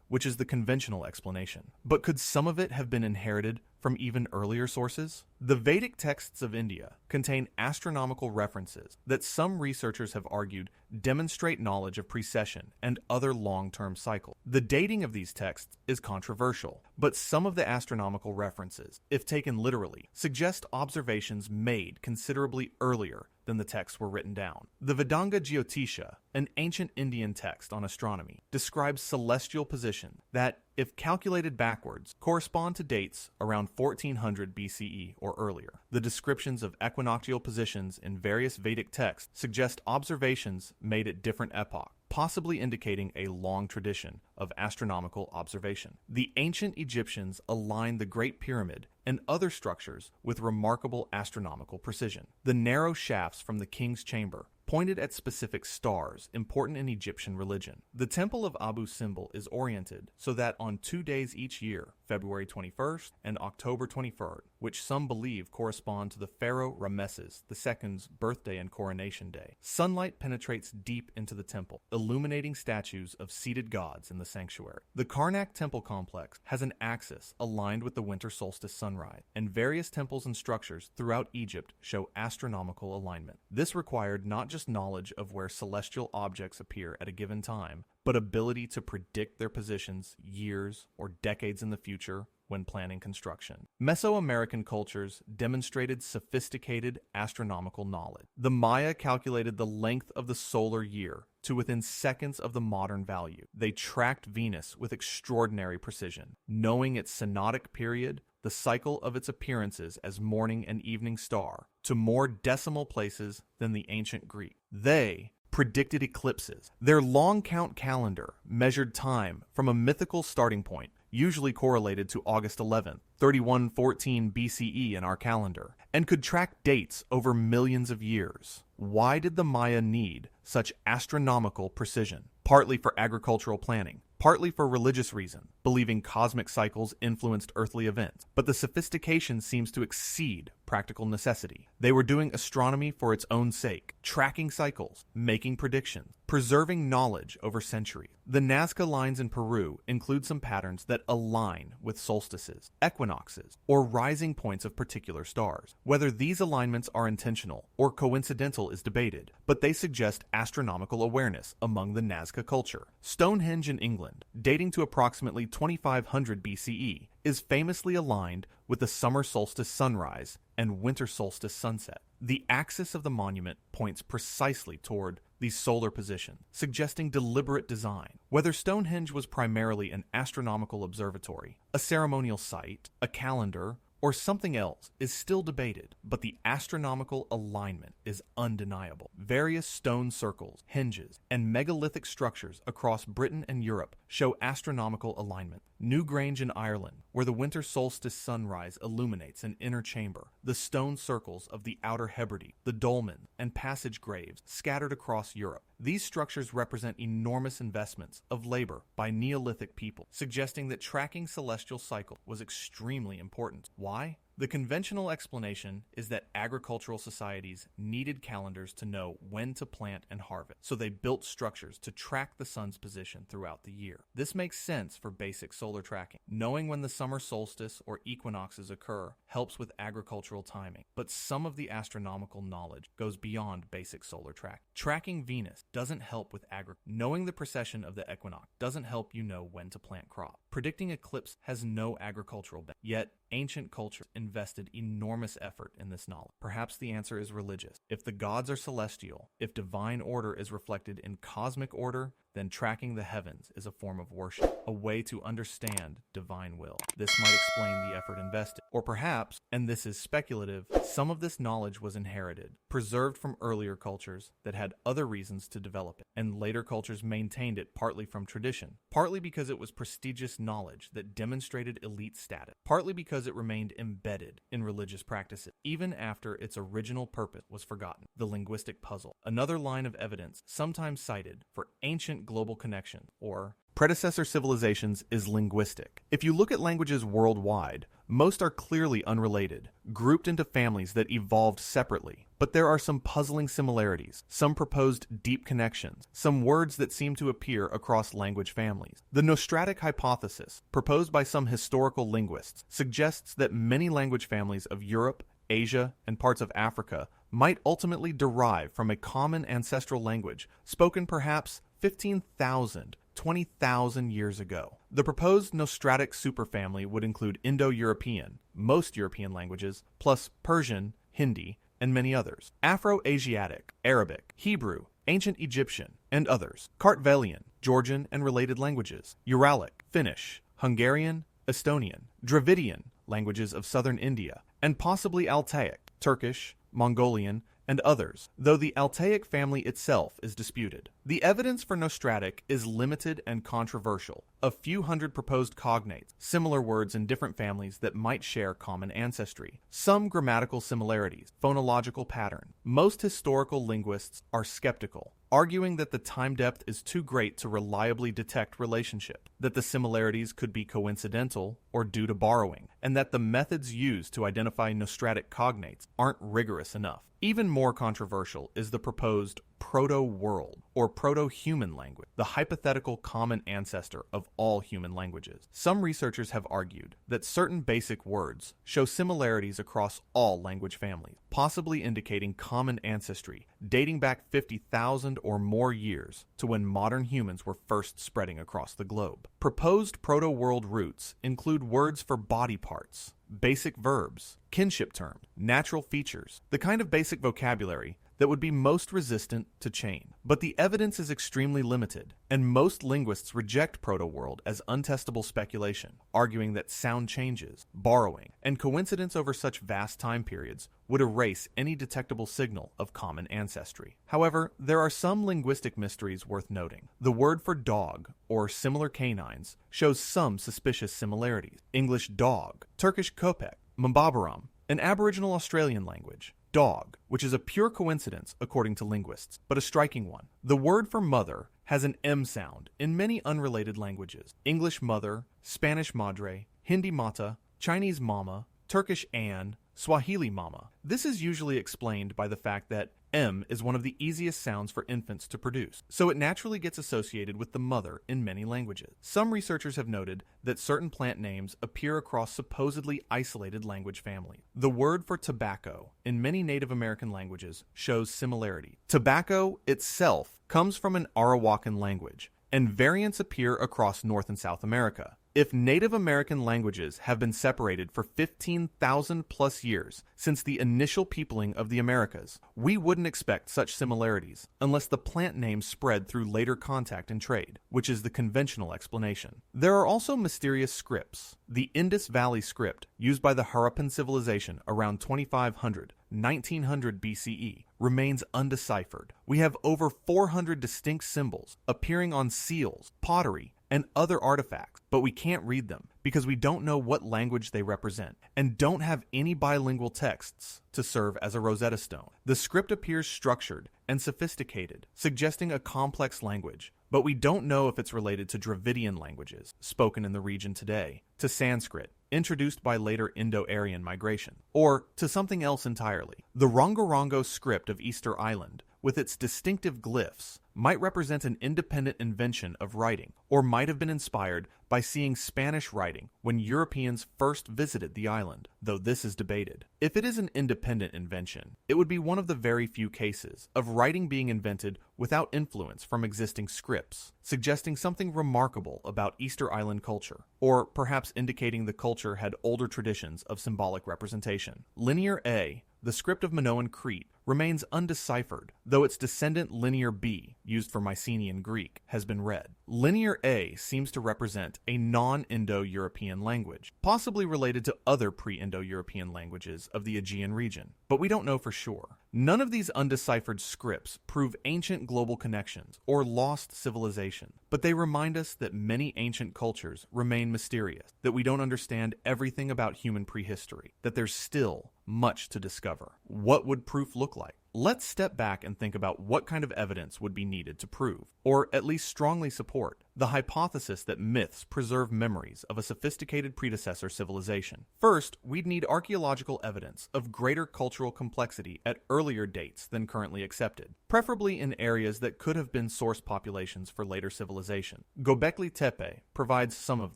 which is the conventional explanation. But could some of it have been inherited from even earlier sources? The Vedic texts of India contain astronomical references that some researchers have argued demonstrate knowledge of precession and other long-term cycles. The dating of these texts is controversial, but some of the astronomical references, if taken literally, suggest observations made considerably earlier than the texts were written down. The Vedanga Jyotisha, an ancient Indian text on astronomy, describes celestial position that, if calculated backwards, correspond to dates around 1400 BCE or earlier. The descriptions of equinoctial positions in various Vedic texts suggest observations made at different epochs, possibly indicating a long tradition of astronomical observation. The ancient Egyptians aligned the Great Pyramid and other structures with remarkable astronomical precision. The narrow shafts from the king's chamber pointed at specific stars important in Egyptian religion. The Temple of Abu Simbel is oriented so that on 2 days each year, February 21st and October 23rd, which some believe correspond to the pharaoh Ramesses II's birthday and coronation day, sunlight penetrates deep into the temple, illuminating statues of seated gods in the sanctuary. The Karnak temple complex has an axis aligned with the winter solstice sunrise, and various temples and structures throughout Egypt show astronomical alignment. This required not just knowledge of where celestial objects appear at a given time, but ability to predict their positions years or decades in the future when planning construction. Mesoamerican cultures demonstrated sophisticated astronomical knowledge. The Maya calculated the length of the solar year to within seconds of the modern value. They tracked Venus with extraordinary precision, knowing its synodic period, the cycle of its appearances as morning and evening star, to more decimal places than the ancient Greek. They predicted eclipses. Their long count calendar measured time from a mythical starting point, usually correlated to August 11th, 3114 BCE in our calendar, and could track dates over millions of years. Why did the Maya need such astronomical precision? Partly for agricultural planning, partly for religious reason, believing cosmic cycles influenced earthly events. But the sophistication seems to exceed practical necessity. They were doing astronomy for its own sake, tracking cycles, making predictions, preserving knowledge over centuries. The Nazca lines in Peru include some patterns that align with solstices, equinoxes, or rising points of particular stars. Whether these alignments are intentional or coincidental is debated, but they suggest astronomical awareness among the Nazca culture. Stonehenge in England, dating to approximately 2500 BCE, is famously aligned with the summer solstice sunrise and winter solstice sunset. The axis of the monument points precisely toward these solar positions, suggesting deliberate design. Whether Stonehenge was primarily an astronomical observatory, a ceremonial site, a calendar, or something else is still debated, but the astronomical alignment is undeniable. Various stone circles, hinges, and megalithic structures across Britain and Europe show astronomical alignment. Newgrange in Ireland, where the winter solstice sunrise illuminates an inner chamber, the stone circles of the Outer Hebrides, the dolmen, and passage graves scattered across Europe. These structures represent enormous investments of labor by Neolithic people, suggesting that tracking celestial cycle was extremely important. Why? The conventional explanation is that agricultural societies needed calendars to know when to plant and harvest, so they built structures to track the sun's position throughout the year. This makes sense for basic solar tracking. Knowing when the summer solstice or equinoxes occur helps with agricultural timing, but some of the astronomical knowledge goes beyond basic solar tracking. Tracking Venus doesn't help with agriculture. Knowing the precession of the equinox doesn't help you know when to plant crops. Predicting eclipse has no agricultural benefit, yet ancient cultures invested enormous effort in this knowledge. Perhaps the answer is religious. If the gods are celestial, if divine order is reflected in cosmic order, then tracking the heavens is a form of worship, a way to understand divine will. This might explain the effort invested. Or perhaps, and this is speculative, some of this knowledge was inherited, preserved from earlier cultures that had other reasons to develop it, and later cultures maintained it partly from tradition, partly because it was prestigious knowledge that demonstrated elite status, partly because it remained embedded in religious practices, even after its original purpose was forgotten. The linguistic puzzle, another line of evidence sometimes cited for ancient global connection, or predecessor civilizations, is linguistic. If you look at languages worldwide, most are clearly unrelated, grouped into families that evolved separately. But there are some puzzling similarities, some proposed deep connections, some words that seem to appear across language families. The Nostratic hypothesis, proposed by some historical linguists, suggests that many language families of Europe, Asia, and parts of Africa might ultimately derive from a common ancestral language spoken perhaps 15,000, 20,000 years ago. The proposed Nostratic superfamily would include Indo-European, most European languages, plus Persian, Hindi, and many others, Afro-Asiatic, Arabic, Hebrew, Ancient Egyptian, and others, Kartvelian, Georgian and related languages, Uralic, Finnish, Hungarian, Estonian, Dravidian, languages of southern India, and possibly Altaic, Turkish, Mongolian, and others, though the Altaic family itself is disputed. The evidence for Nostratic is limited and controversial. A few hundred proposed cognates, similar words in different families that might share common ancestry. Some grammatical similarities, phonological pattern. Most historical linguists are skeptical, arguing that the time depth is too great to reliably detect relationship, that the similarities could be coincidental or due to borrowing, and that the methods used to identify Nostratic cognates aren't rigorous enough. Even more controversial is the proposed proto-world or proto-human language, the hypothetical common ancestor of all human languages. Some researchers have argued that certain basic words show similarities across all language families, possibly indicating common ancestry dating back 50,000 or more years to when modern humans were first spreading across the globe. Proposed proto-world roots include words for body parts, basic verbs, kinship terms, natural features, the kind of basic vocabulary that would be most resistant to change. But the evidence is extremely limited, and most linguists reject proto-world as untestable speculation, arguing that sound changes, borrowing, and coincidence over such vast time periods would erase any detectable signal of common ancestry. However, there are some linguistic mysteries worth noting. The word for dog, or similar canines, shows some suspicious similarities. English dog, Turkish köpek, Mbabaram, an Aboriginal Australian language, dog, which is a pure coincidence according to linguists, but a striking one. The word for mother has an M sound in many unrelated languages. English mother, Spanish madre, Hindi mata, Chinese mama, Turkish an, Swahili mama. This is usually explained by the fact that M is one of the easiest sounds for infants to produce, so it naturally gets associated with the mother in many languages. Some researchers have noted that certain plant names appear across supposedly isolated language families. The word for tobacco in many Native American languages shows similarity. Tobacco itself comes from an Arawakan language, and variants appear across North and South America. If Native American languages have been separated for 15,000 plus years since the initial peopling of the Americas, we wouldn't expect such similarities unless the plant names spread through later contact and trade, which is the conventional explanation. There are also mysterious scripts. The Indus Valley script, used by the Harappan civilization around 2500, 1900 BCE, remains undeciphered. We have over 400 distinct symbols appearing on seals, pottery, and other artifacts, but we can't read them because we don't know what language they represent and don't have any bilingual texts to serve as a Rosetta Stone. The script appears structured and sophisticated, suggesting a complex language, but we don't know if it's related to Dravidian languages spoken in the region today, to Sanskrit, introduced by later Indo-Aryan migration, or to something else entirely. The Rongorongo script of Easter Island, with its distinctive glyphs, might represent an independent invention of writing, or might have been inspired by seeing Spanish writing when Europeans first visited the island, though this is debated. If it is an independent invention, it would be one of the very few cases of writing being invented without influence from existing scripts, suggesting something remarkable about Easter Island culture, or perhaps indicating the culture had older traditions of symbolic representation. Linear A, the script of Minoan Crete, remains undeciphered, though its descendant Linear B, used for Mycenaean Greek, has been read. Linear A seems to represent a non-Indo-European language, possibly related to other pre-Indo-European languages of the Aegean region, but we don't know for sure. None of these undeciphered scripts prove ancient global connections or lost civilization, but they remind us that many ancient cultures remain mysterious, that we don't understand everything about human prehistory, that there's still much to discover. What would proof look like? Let's step back and think about what kind of evidence would be needed to prove, or at least strongly support, the hypothesis that myths preserve memories of a sophisticated predecessor civilization. First, we'd need archaeological evidence of greater cultural complexity at earlier dates than currently accepted, preferably in areas that could have been source populations for later civilization. Göbekli Tepe provides some of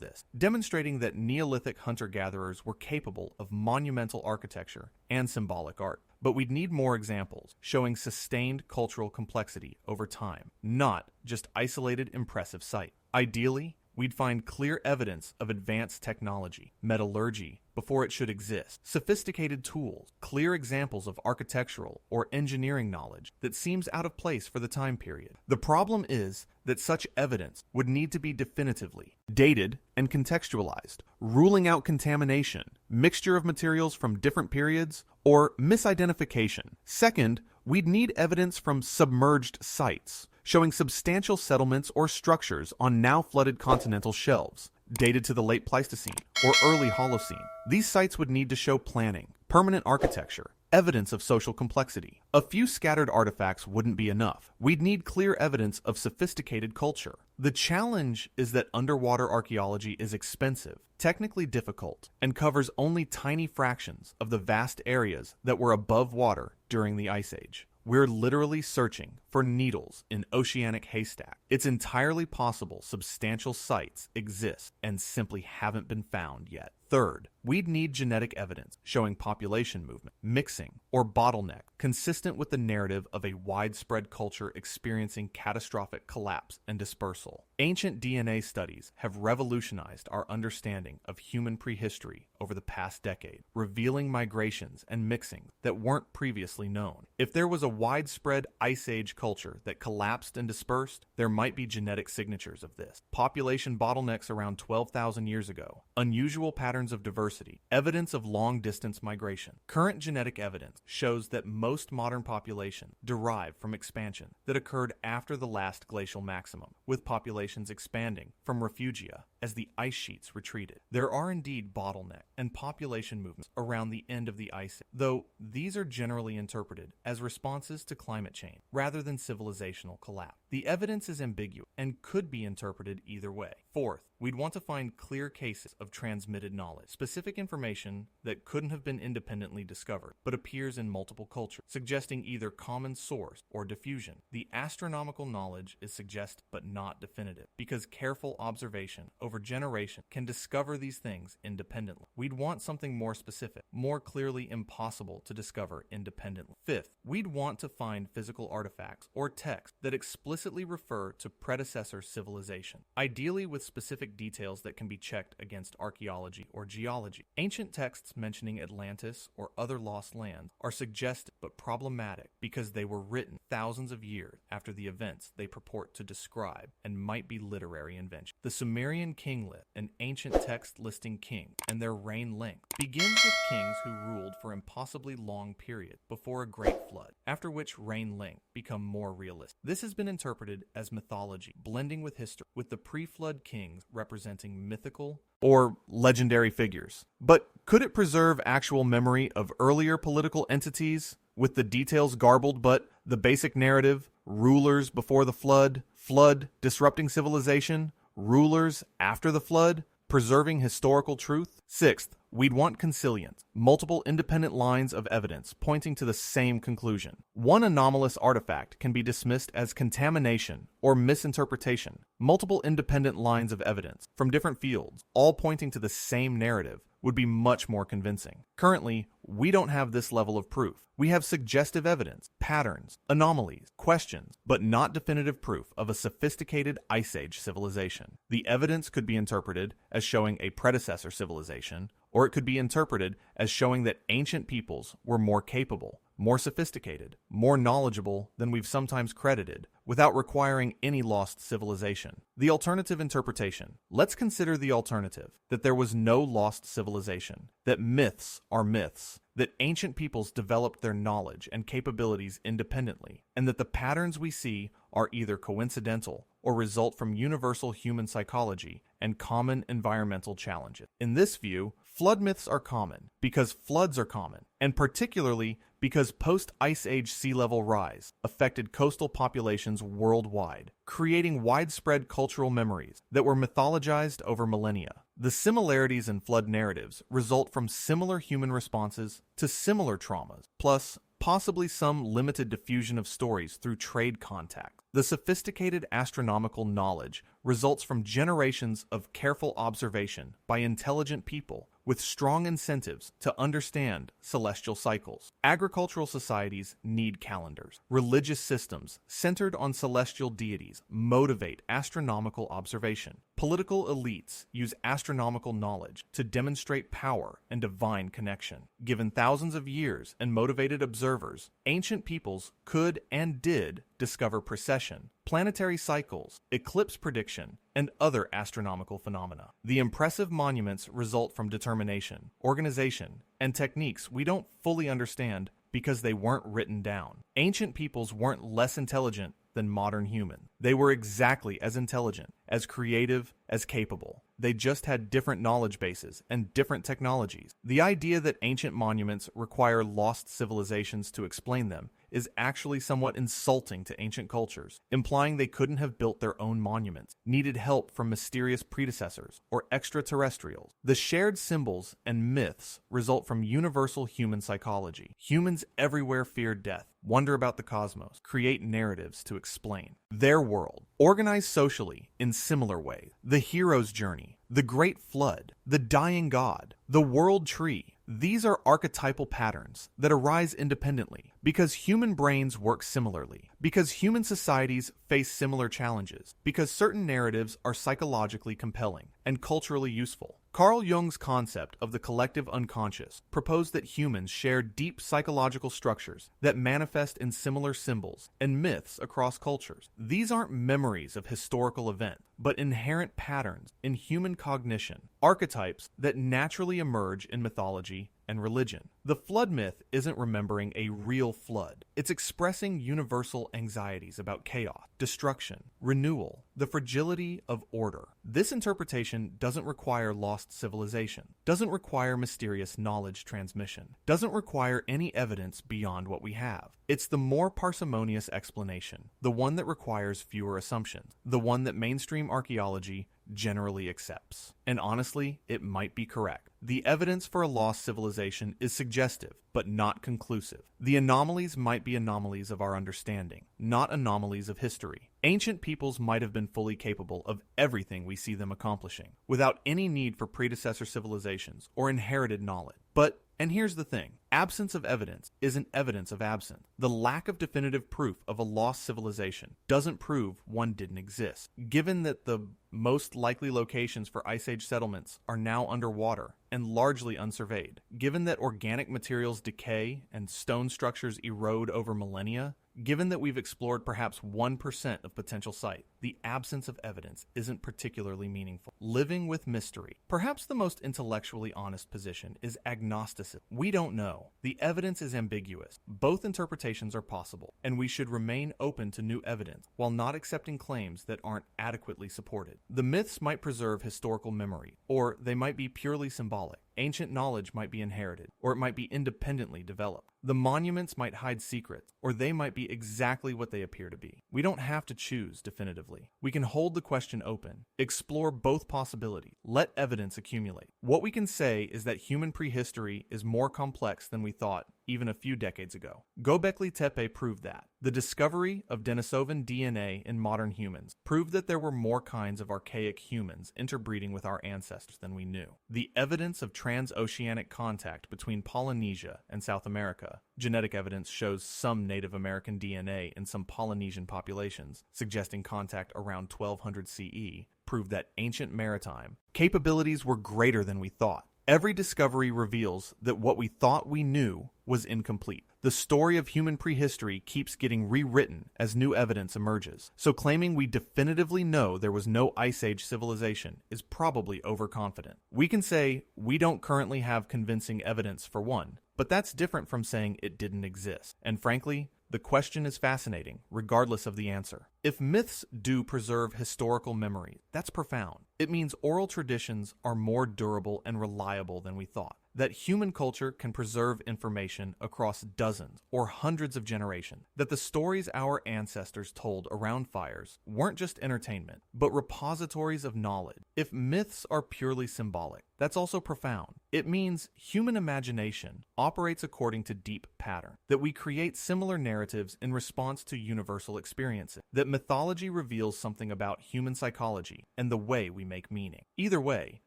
this, demonstrating that Neolithic hunter-gatherers were capable of monumental architecture and symbolic art. But we'd need more examples showing sustained cultural complexity over time, not just isolated impressive sites. Ideally, we'd find clear evidence of advanced technology, metallurgy, before it should exist, sophisticated tools, clear examples of architectural or engineering knowledge that seems out of place for the time period. The problem is that such evidence would need to be definitively dated and contextualized, ruling out contamination, mixture of materials from different periods, or misidentification. Second, we'd need evidence from submerged sites, showing substantial settlements or structures on now flooded continental shelves, dated to the late Pleistocene or early Holocene. These sites would need to show planning, permanent architecture, evidence of social complexity. A few scattered artifacts wouldn't be enough. We'd need clear evidence of sophisticated culture. The challenge is that underwater archaeology is expensive, technically difficult, and covers only tiny fractions of the vast areas that were above water during the Ice Age. We're literally searching for needles in oceanic haystack. It's entirely possible substantial sites exist and simply haven't been found yet. Third, we'd need genetic evidence showing population movement, mixing, or bottleneck, consistent with the narrative of a widespread culture experiencing catastrophic collapse and dispersal. Ancient DNA studies have revolutionized our understanding of human prehistory over the past decade, revealing migrations and mixing that weren't previously known. If there was a widespread Ice Age culture that collapsed and dispersed, there might be genetic signatures of this. Population bottlenecks around 12,000 years ago, unusual patterns of diversity, evidence of long-distance migration. Current genetic evidence shows that most modern population derived from expansion that occurred after the last glacial maximum, with populations expanding from refugia as the ice sheets retreated. There are indeed bottleneck and population movements around the end of the ice age, though these are generally interpreted as responses to climate change rather than civilizational collapse. The evidence is ambiguous and could be interpreted either way. Fourth, we'd want to find clear cases of transmitted knowledge, specific information that couldn't have been independently discovered, but appears in multiple cultures, suggesting either common source or diffusion. The astronomical knowledge is suggested but not definitive, because careful observation over generation can discover these things independently. We'd want something more specific, more clearly impossible to discover independently. Fifth, we'd want to find physical artifacts or texts that explicitly refer to predecessor civilization, ideally with specific specific details that can be checked against archaeology or geology. Ancient texts mentioning Atlantis or other lost lands are suggestive but problematic because they were written thousands of years after the events they purport to describe and might be literary invention. The Sumerian king list, an ancient text listing kings and their reign length, begins with kings who ruled for impossibly long periods before a great flood, after which reign length become more realistic. This has been interpreted as mythology, blending with history, with the pre-flood kings representing mythical or legendary figures. But could it preserve actual memory of earlier political entities with the details garbled, but the basic narrative, rulers before the flood, flood disrupting civilization, rulers after the flood, preserving historical truth? Sixth, we'd want consilience, multiple independent lines of evidence pointing to the same conclusion. One anomalous artifact can be dismissed as contamination or misinterpretation. Multiple independent lines of evidence from different fields, all pointing to the same narrative, would be much more convincing. Currently, we don't have this level of proof. We have suggestive evidence, patterns, anomalies, questions, but not definitive proof of a sophisticated Ice Age civilization. The evidence could be interpreted as showing a predecessor civilization, or it could be interpreted as showing that ancient peoples were more capable, more sophisticated, more knowledgeable than we've sometimes credited, without requiring any lost civilization. The alternative interpretation. Let's consider the alternative, that there was no lost civilization, that myths are myths, that ancient peoples developed their knowledge and capabilities independently, and that the patterns we see are either coincidental or result from universal human psychology and common environmental challenges. In this view, flood myths are common because floods are common, and particularly because post-Ice Age sea level rise affected coastal populations worldwide, creating widespread cultural memories that were mythologized over millennia. The similarities in flood narratives result from similar human responses to similar traumas, plus possibly some limited diffusion of stories through trade contact. The sophisticated astronomical knowledge results from generations of careful observation by intelligent people with strong incentives to understand celestial cycles. Agricultural societies need calendars. Religious systems centered on celestial deities motivate astronomical observation. Political elites use astronomical knowledge to demonstrate power and divine connection. Given thousands of years and motivated observers, ancient peoples could and did discover precession, planetary cycles, eclipse prediction, and other astronomical phenomena. The impressive monuments result from determination, organization, and techniques we don't fully understand because they weren't written down. Ancient peoples weren't less intelligent than modern humans. They were exactly as intelligent, as creative, as capable. They just had different knowledge bases and different technologies. The idea that ancient monuments require lost civilizations to explain them is actually somewhat insulting to ancient cultures, implying they couldn't have built their own monuments, needed help from mysterious predecessors, or extraterrestrials. The shared symbols and myths result from universal human psychology. Humans everywhere fear death, wonder about the cosmos, create narratives to explain their world, organize socially in similar ways. The hero's journey, the great flood, the dying god, the world tree. These are archetypal patterns that arise independently because human brains work similarly, because human societies face similar challenges, because certain narratives are psychologically compelling and culturally useful. Carl Jung's concept of the collective unconscious proposed that humans share deep psychological structures that manifest in similar symbols and myths across cultures. These aren't memories of historical events, but inherent patterns in human cognition, archetypes that naturally emerge in mythology and religion. The flood myth isn't remembering a real flood. It's expressing universal anxieties about chaos, destruction, renewal, the fragility of order. This interpretation doesn't require lost civilization, doesn't require mysterious knowledge transmission, doesn't require any evidence beyond what we have. It's the more parsimonious explanation, the one that requires fewer assumptions, the one that mainstream archaeology generally accepts. And honestly, it might be correct. The evidence for a lost civilization is suggestive, but not conclusive. The anomalies might be anomalies of our understanding, not anomalies of history. Ancient peoples might have been fully capable of everything we see them accomplishing, without any need for predecessor civilizations or inherited knowledge. But And here's the thing. Absence of evidence isn't evidence of absence. The lack of definitive proof of a lost civilization doesn't prove one didn't exist. Given that the most likely locations for Ice Age settlements are now underwater and largely unsurveyed, given that organic materials decay and stone structures erode over millennia, given that we've explored perhaps 1% of potential site, the absence of evidence isn't particularly meaningful. Living with mystery. Perhaps the most intellectually honest position is agnosticism. We don't know. The evidence is ambiguous. Both interpretations are possible, and we should remain open to new evidence while not accepting claims that aren't adequately supported. The myths might preserve historical memory, or they might be purely symbolic. Ancient knowledge might be inherited, or it might be independently developed. The monuments might hide secrets, or they might be exactly what they appear to be. We don't have to choose definitively. We can hold the question open, explore both possibilities, let evidence accumulate. What we can say is that human prehistory is more complex than we thought even a few decades ago. Göbekli Tepe proved that. The discovery of Denisovan DNA in modern humans proved that there were more kinds of archaic humans interbreeding with our ancestors than we knew. The evidence of transoceanic contact between Polynesia and South America, genetic evidence shows some Native American DNA in some Polynesian populations, suggesting contact around 1200 CE, proved that ancient maritime capabilities were greater than we thought. Every discovery reveals that what we thought we knew was incomplete. The story of human prehistory keeps getting rewritten as new evidence emerges, so claiming we definitively know there was no Ice Age civilization is probably overconfident. We can say we don't currently have convincing evidence for one, but that's different from saying it didn't exist. And frankly, the question is fascinating, regardless of the answer. If myths do preserve historical memory, that's profound. It means oral traditions are more durable and reliable than we thought. That human culture can preserve information across dozens or hundreds of generations. That the stories our ancestors told around fires weren't just entertainment, but repositories of knowledge. If myths are purely symbolic, that's also profound. It means human imagination operates according to deep pattern. That we create similar narratives in response to universal experiences. That mythology reveals something about human psychology and the way we make meaning. Either way,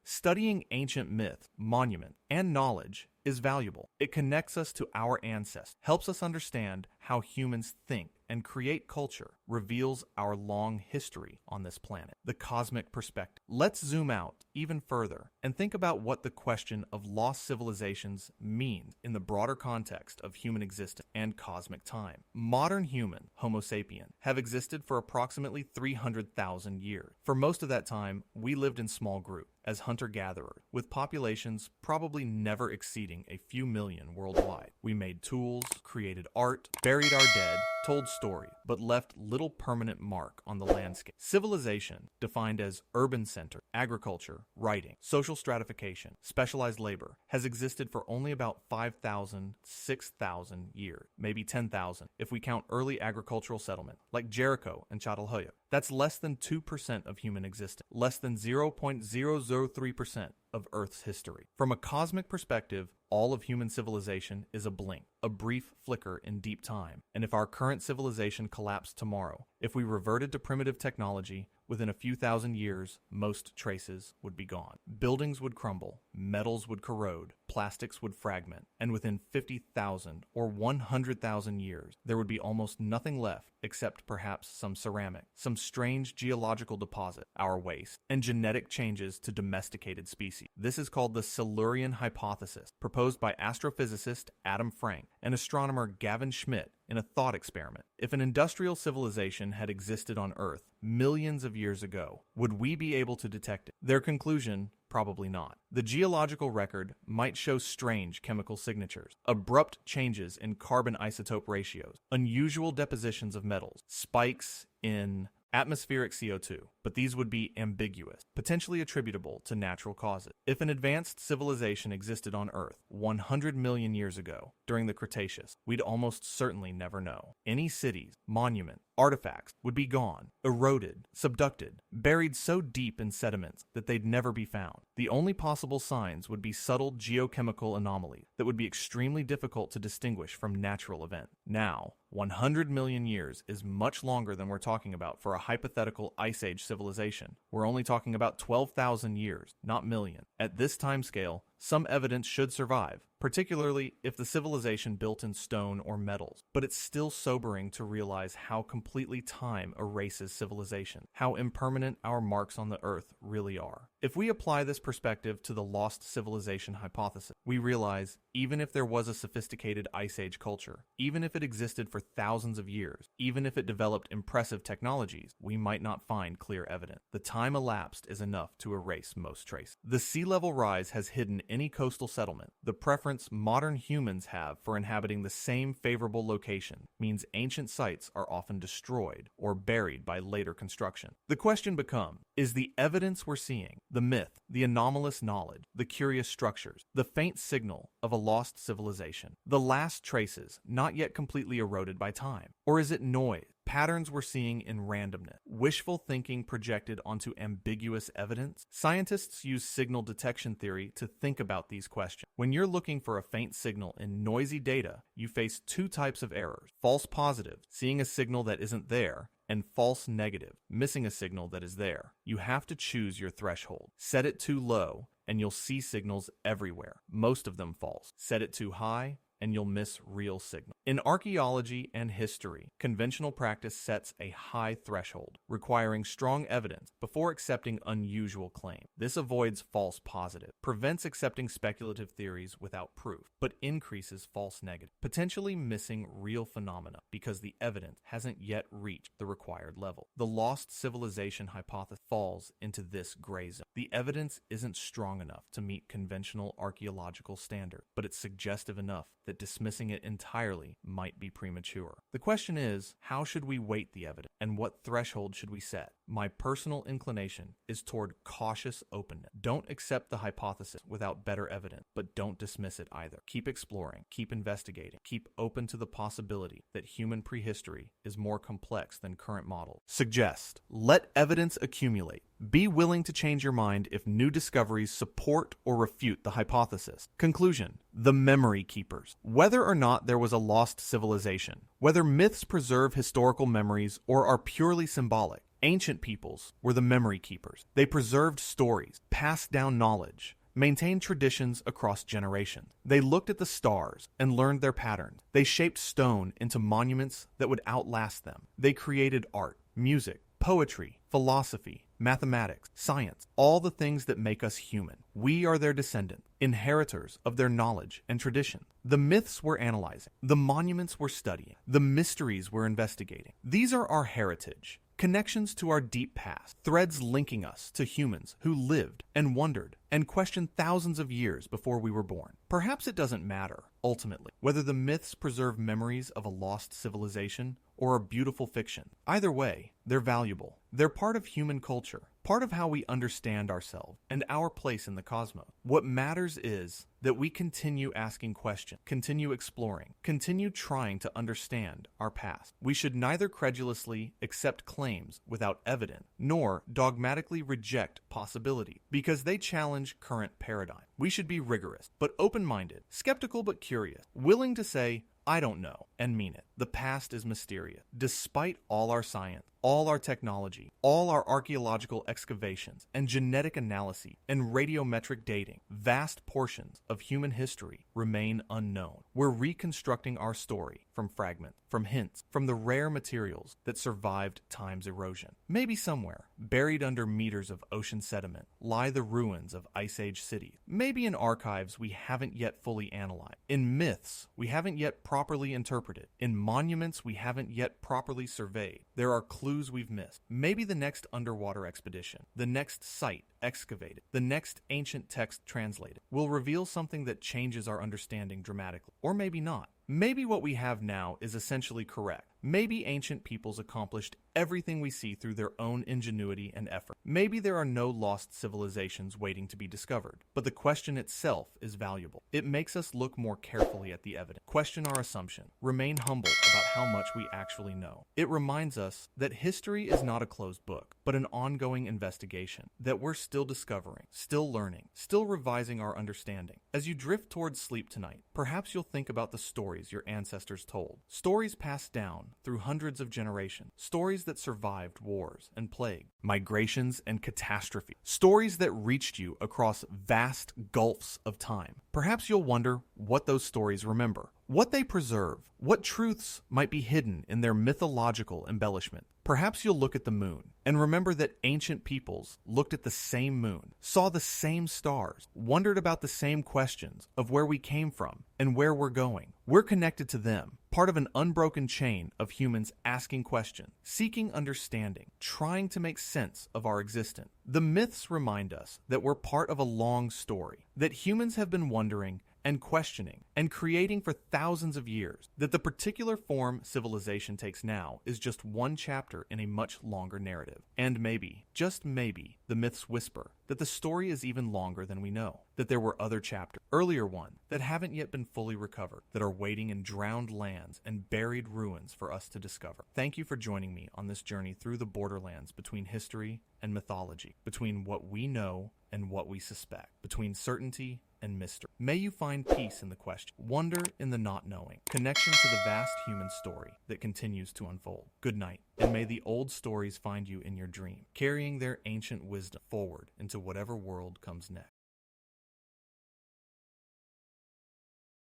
studying ancient myths, monuments, and knowledge is valuable. It connects us to our ancestors, helps us understand how humans think and create culture, reveals our long history on this planet. The cosmic perspective. Let's zoom out even further and think about what the question of lost civilizations means in the broader context of human existence and cosmic time. Modern human, Homo sapien, have existed for approximately 300,000 years. For most of that time, we lived in small groups as hunter-gatherers, with populations probably never exceeding a few million worldwide. We made tools, created art, buried our dead, told stories, but left little permanent mark on the landscape. Civilization, defined as urban center, agriculture, writing, social stratification, specialized labor, has existed for only about 5,000, 6,000 years, maybe 10,000 if we count early agricultural settlement, like Jericho and Çatalhöyük. That's less than 2% of human existence, less than 0.003% of Earth's history. From a cosmic perspective, all of human civilization is a blink, a brief flicker in deep time. And if our current civilization collapsed tomorrow, if we reverted to primitive technology, within a few thousand years, most traces would be gone. Buildings would crumble, metals would corrode, plastics would fragment, and within 50,000 or 100,000 years, there would be almost nothing left except perhaps some ceramic, some strange geological deposit, our waste, and genetic changes to domesticated species. This is called the Silurian hypothesis, proposed by astrophysicist Adam Frank and astronomer Gavin Schmidt in a thought experiment. If an industrial civilization had existed on Earth millions of years ago, would we be able to detect it? Their conclusion: probably not. The geological record might show strange chemical signatures, abrupt changes in carbon isotope ratios, unusual depositions of metals, spikes in atmospheric CO2, but these would be ambiguous, potentially attributable to natural causes. If an advanced civilization existed on Earth 100 million years ago, during the Cretaceous, we'd almost certainly never know. Any cities, monuments, artifacts would be gone, eroded, subducted, buried so deep in sediments that they'd never be found. The only possible signs would be subtle geochemical anomalies that would be extremely difficult to distinguish from natural events. Now, 100 million years is much longer than we're talking about for a hypothetical Ice Age civilization. We're only talking about 12,000 years, not million. At this time scale, Some evidence should survive, particularly if the civilization built in stone or metals. But it's still sobering to realize how completely time erases civilization, how impermanent our marks on the earth really are. If we apply this perspective to the lost civilization hypothesis, we realize even if there was a sophisticated Ice Age culture, even if it existed for thousands of years, even if it developed impressive technologies, we might not find clear evidence. The time elapsed is enough to erase most traces. The sea level rise has hidden any coastal settlement. The preference modern humans have for inhabiting the same favorable location means ancient sites are often destroyed or buried by later construction. The question becomes, is the evidence we're seeing, the myth, the anomalous knowledge, the curious structures, the faint signal of a lost civilization, the last traces not yet completely eroded by time? Or is it noise? Patterns we're seeing in randomness, wishful thinking projected onto ambiguous evidence? Scientists use signal detection theory to think about these questions. When you're looking for a faint signal in noisy data, you face two types of errors: false positive, seeing a signal that isn't there, and false negative, missing a signal that is there. You have to choose your threshold. Set it too low, and you'll see signals everywhere, most of them false. Set it too high, and you'll miss real signals. In archaeology and history, conventional practice sets a high threshold, requiring strong evidence before accepting unusual claims. This avoids false positive, prevents accepting speculative theories without proof, but increases false negative, potentially missing real phenomena because the evidence hasn't yet reached the required level. The lost civilization hypothesis falls into this gray zone. The evidence isn't strong enough to meet conventional archaeological standards, but it's suggestive enough that dismissing it entirely might be premature. The question is, how should we weight the evidence, and what threshold should we set? My personal inclination is toward cautious openness. Don't accept the hypothesis without better evidence, but don't dismiss it either. Keep exploring, keep investigating, keep open to the possibility that human prehistory is more complex than current models suggest. Let evidence accumulate. Be willing to change your mind if new discoveries support or refute the hypothesis. Conclusion: the memory keepers. Whether or not there was a lost civilization, whether myths preserve historical memories or are purely symbolic, ancient peoples were the memory keepers. They preserved stories, passed down knowledge, maintained traditions across generations. They looked at the stars and learned their patterns. They shaped stone into monuments that would outlast them. They created art, music, poetry, philosophy, mathematics, science, all the things that make us human. We are their descendants, inheritors of their knowledge and tradition. The myths we're analyzing, the monuments we're studying, the mysteries we're investigating. These are our heritage, connections to our deep past, threads linking us to humans who lived and wondered and questioned thousands of years before we were born. Perhaps it doesn't matter, ultimately, whether the myths preserve memories of a lost civilization or a beautiful fiction. Either way, they're valuable. They're part of human culture, part of how we understand ourselves and our place in the cosmos. What matters is that we continue asking questions, continue exploring, continue trying to understand our past. We should neither credulously accept claims without evidence, nor dogmatically reject possibility, because they challenge current paradigm. We should be rigorous, but open-minded, skeptical but curious, willing to say, I don't know, and mean it. The past is mysterious. Despite all our science, all our technology, all our archaeological excavations, and genetic analysis, and radiometric dating, vast portions of human history remain unknown. We're reconstructing our story from fragments, from hints, from the rare materials that survived time's erosion. Maybe somewhere, buried under meters of ocean sediment, lie the ruins of Ice Age cities. Maybe in archives we haven't yet fully analyzed. In myths we haven't yet properly interpreted. In monuments we haven't yet properly surveyed. There are clues we've missed. Maybe the next underwater expedition, the next site excavated, the next ancient text translated, will reveal something that changes our understanding dramatically. Or maybe not. Maybe what we have now is essentially correct. Maybe ancient peoples accomplished everything we see through their own ingenuity and effort. Maybe there are no lost civilizations waiting to be discovered, but the question itself is valuable. It makes us look more carefully at the evidence, question our assumption, remain humble about how much we actually know. It reminds us that history is not a closed book, but an ongoing investigation, that we're still discovering, still learning, still revising our understanding. As you drift towards sleep tonight, perhaps you'll think about the story stories your ancestors told. Stories passed down through hundreds of generations. Stories that survived wars and plague, migrations and catastrophe. Stories that reached you across vast gulfs of time. Perhaps you'll wonder what those stories remember, what they preserve, what truths might be hidden in their mythological embellishment. Perhaps you'll look at the moon and remember that ancient peoples looked at the same moon, saw the same stars, wondered about the same questions of where we came from and where we're going. We're connected to them, part of an unbroken chain of humans asking questions, seeking understanding, trying to make sense of our existence. The myths remind us that we're part of a long story, that humans have been wondering and questioning and creating for thousands of years, that the particular form civilization takes now is just one chapter in a much longer narrative. And maybe, just maybe, the myths whisper that the story is even longer than we know, that there were other chapters, earlier ones, that haven't yet been fully recovered, that are waiting in drowned lands and buried ruins for us to discover. Thank you for joining me on this journey through the borderlands between history and mythology, between what we know and what we suspect, between certainty and mystery. May you find peace in the question, wonder in the not knowing, connection to the vast human story that continues to unfold. Good night, and may the old stories find you in your dream, carrying their ancient wisdom forward into whatever world comes next.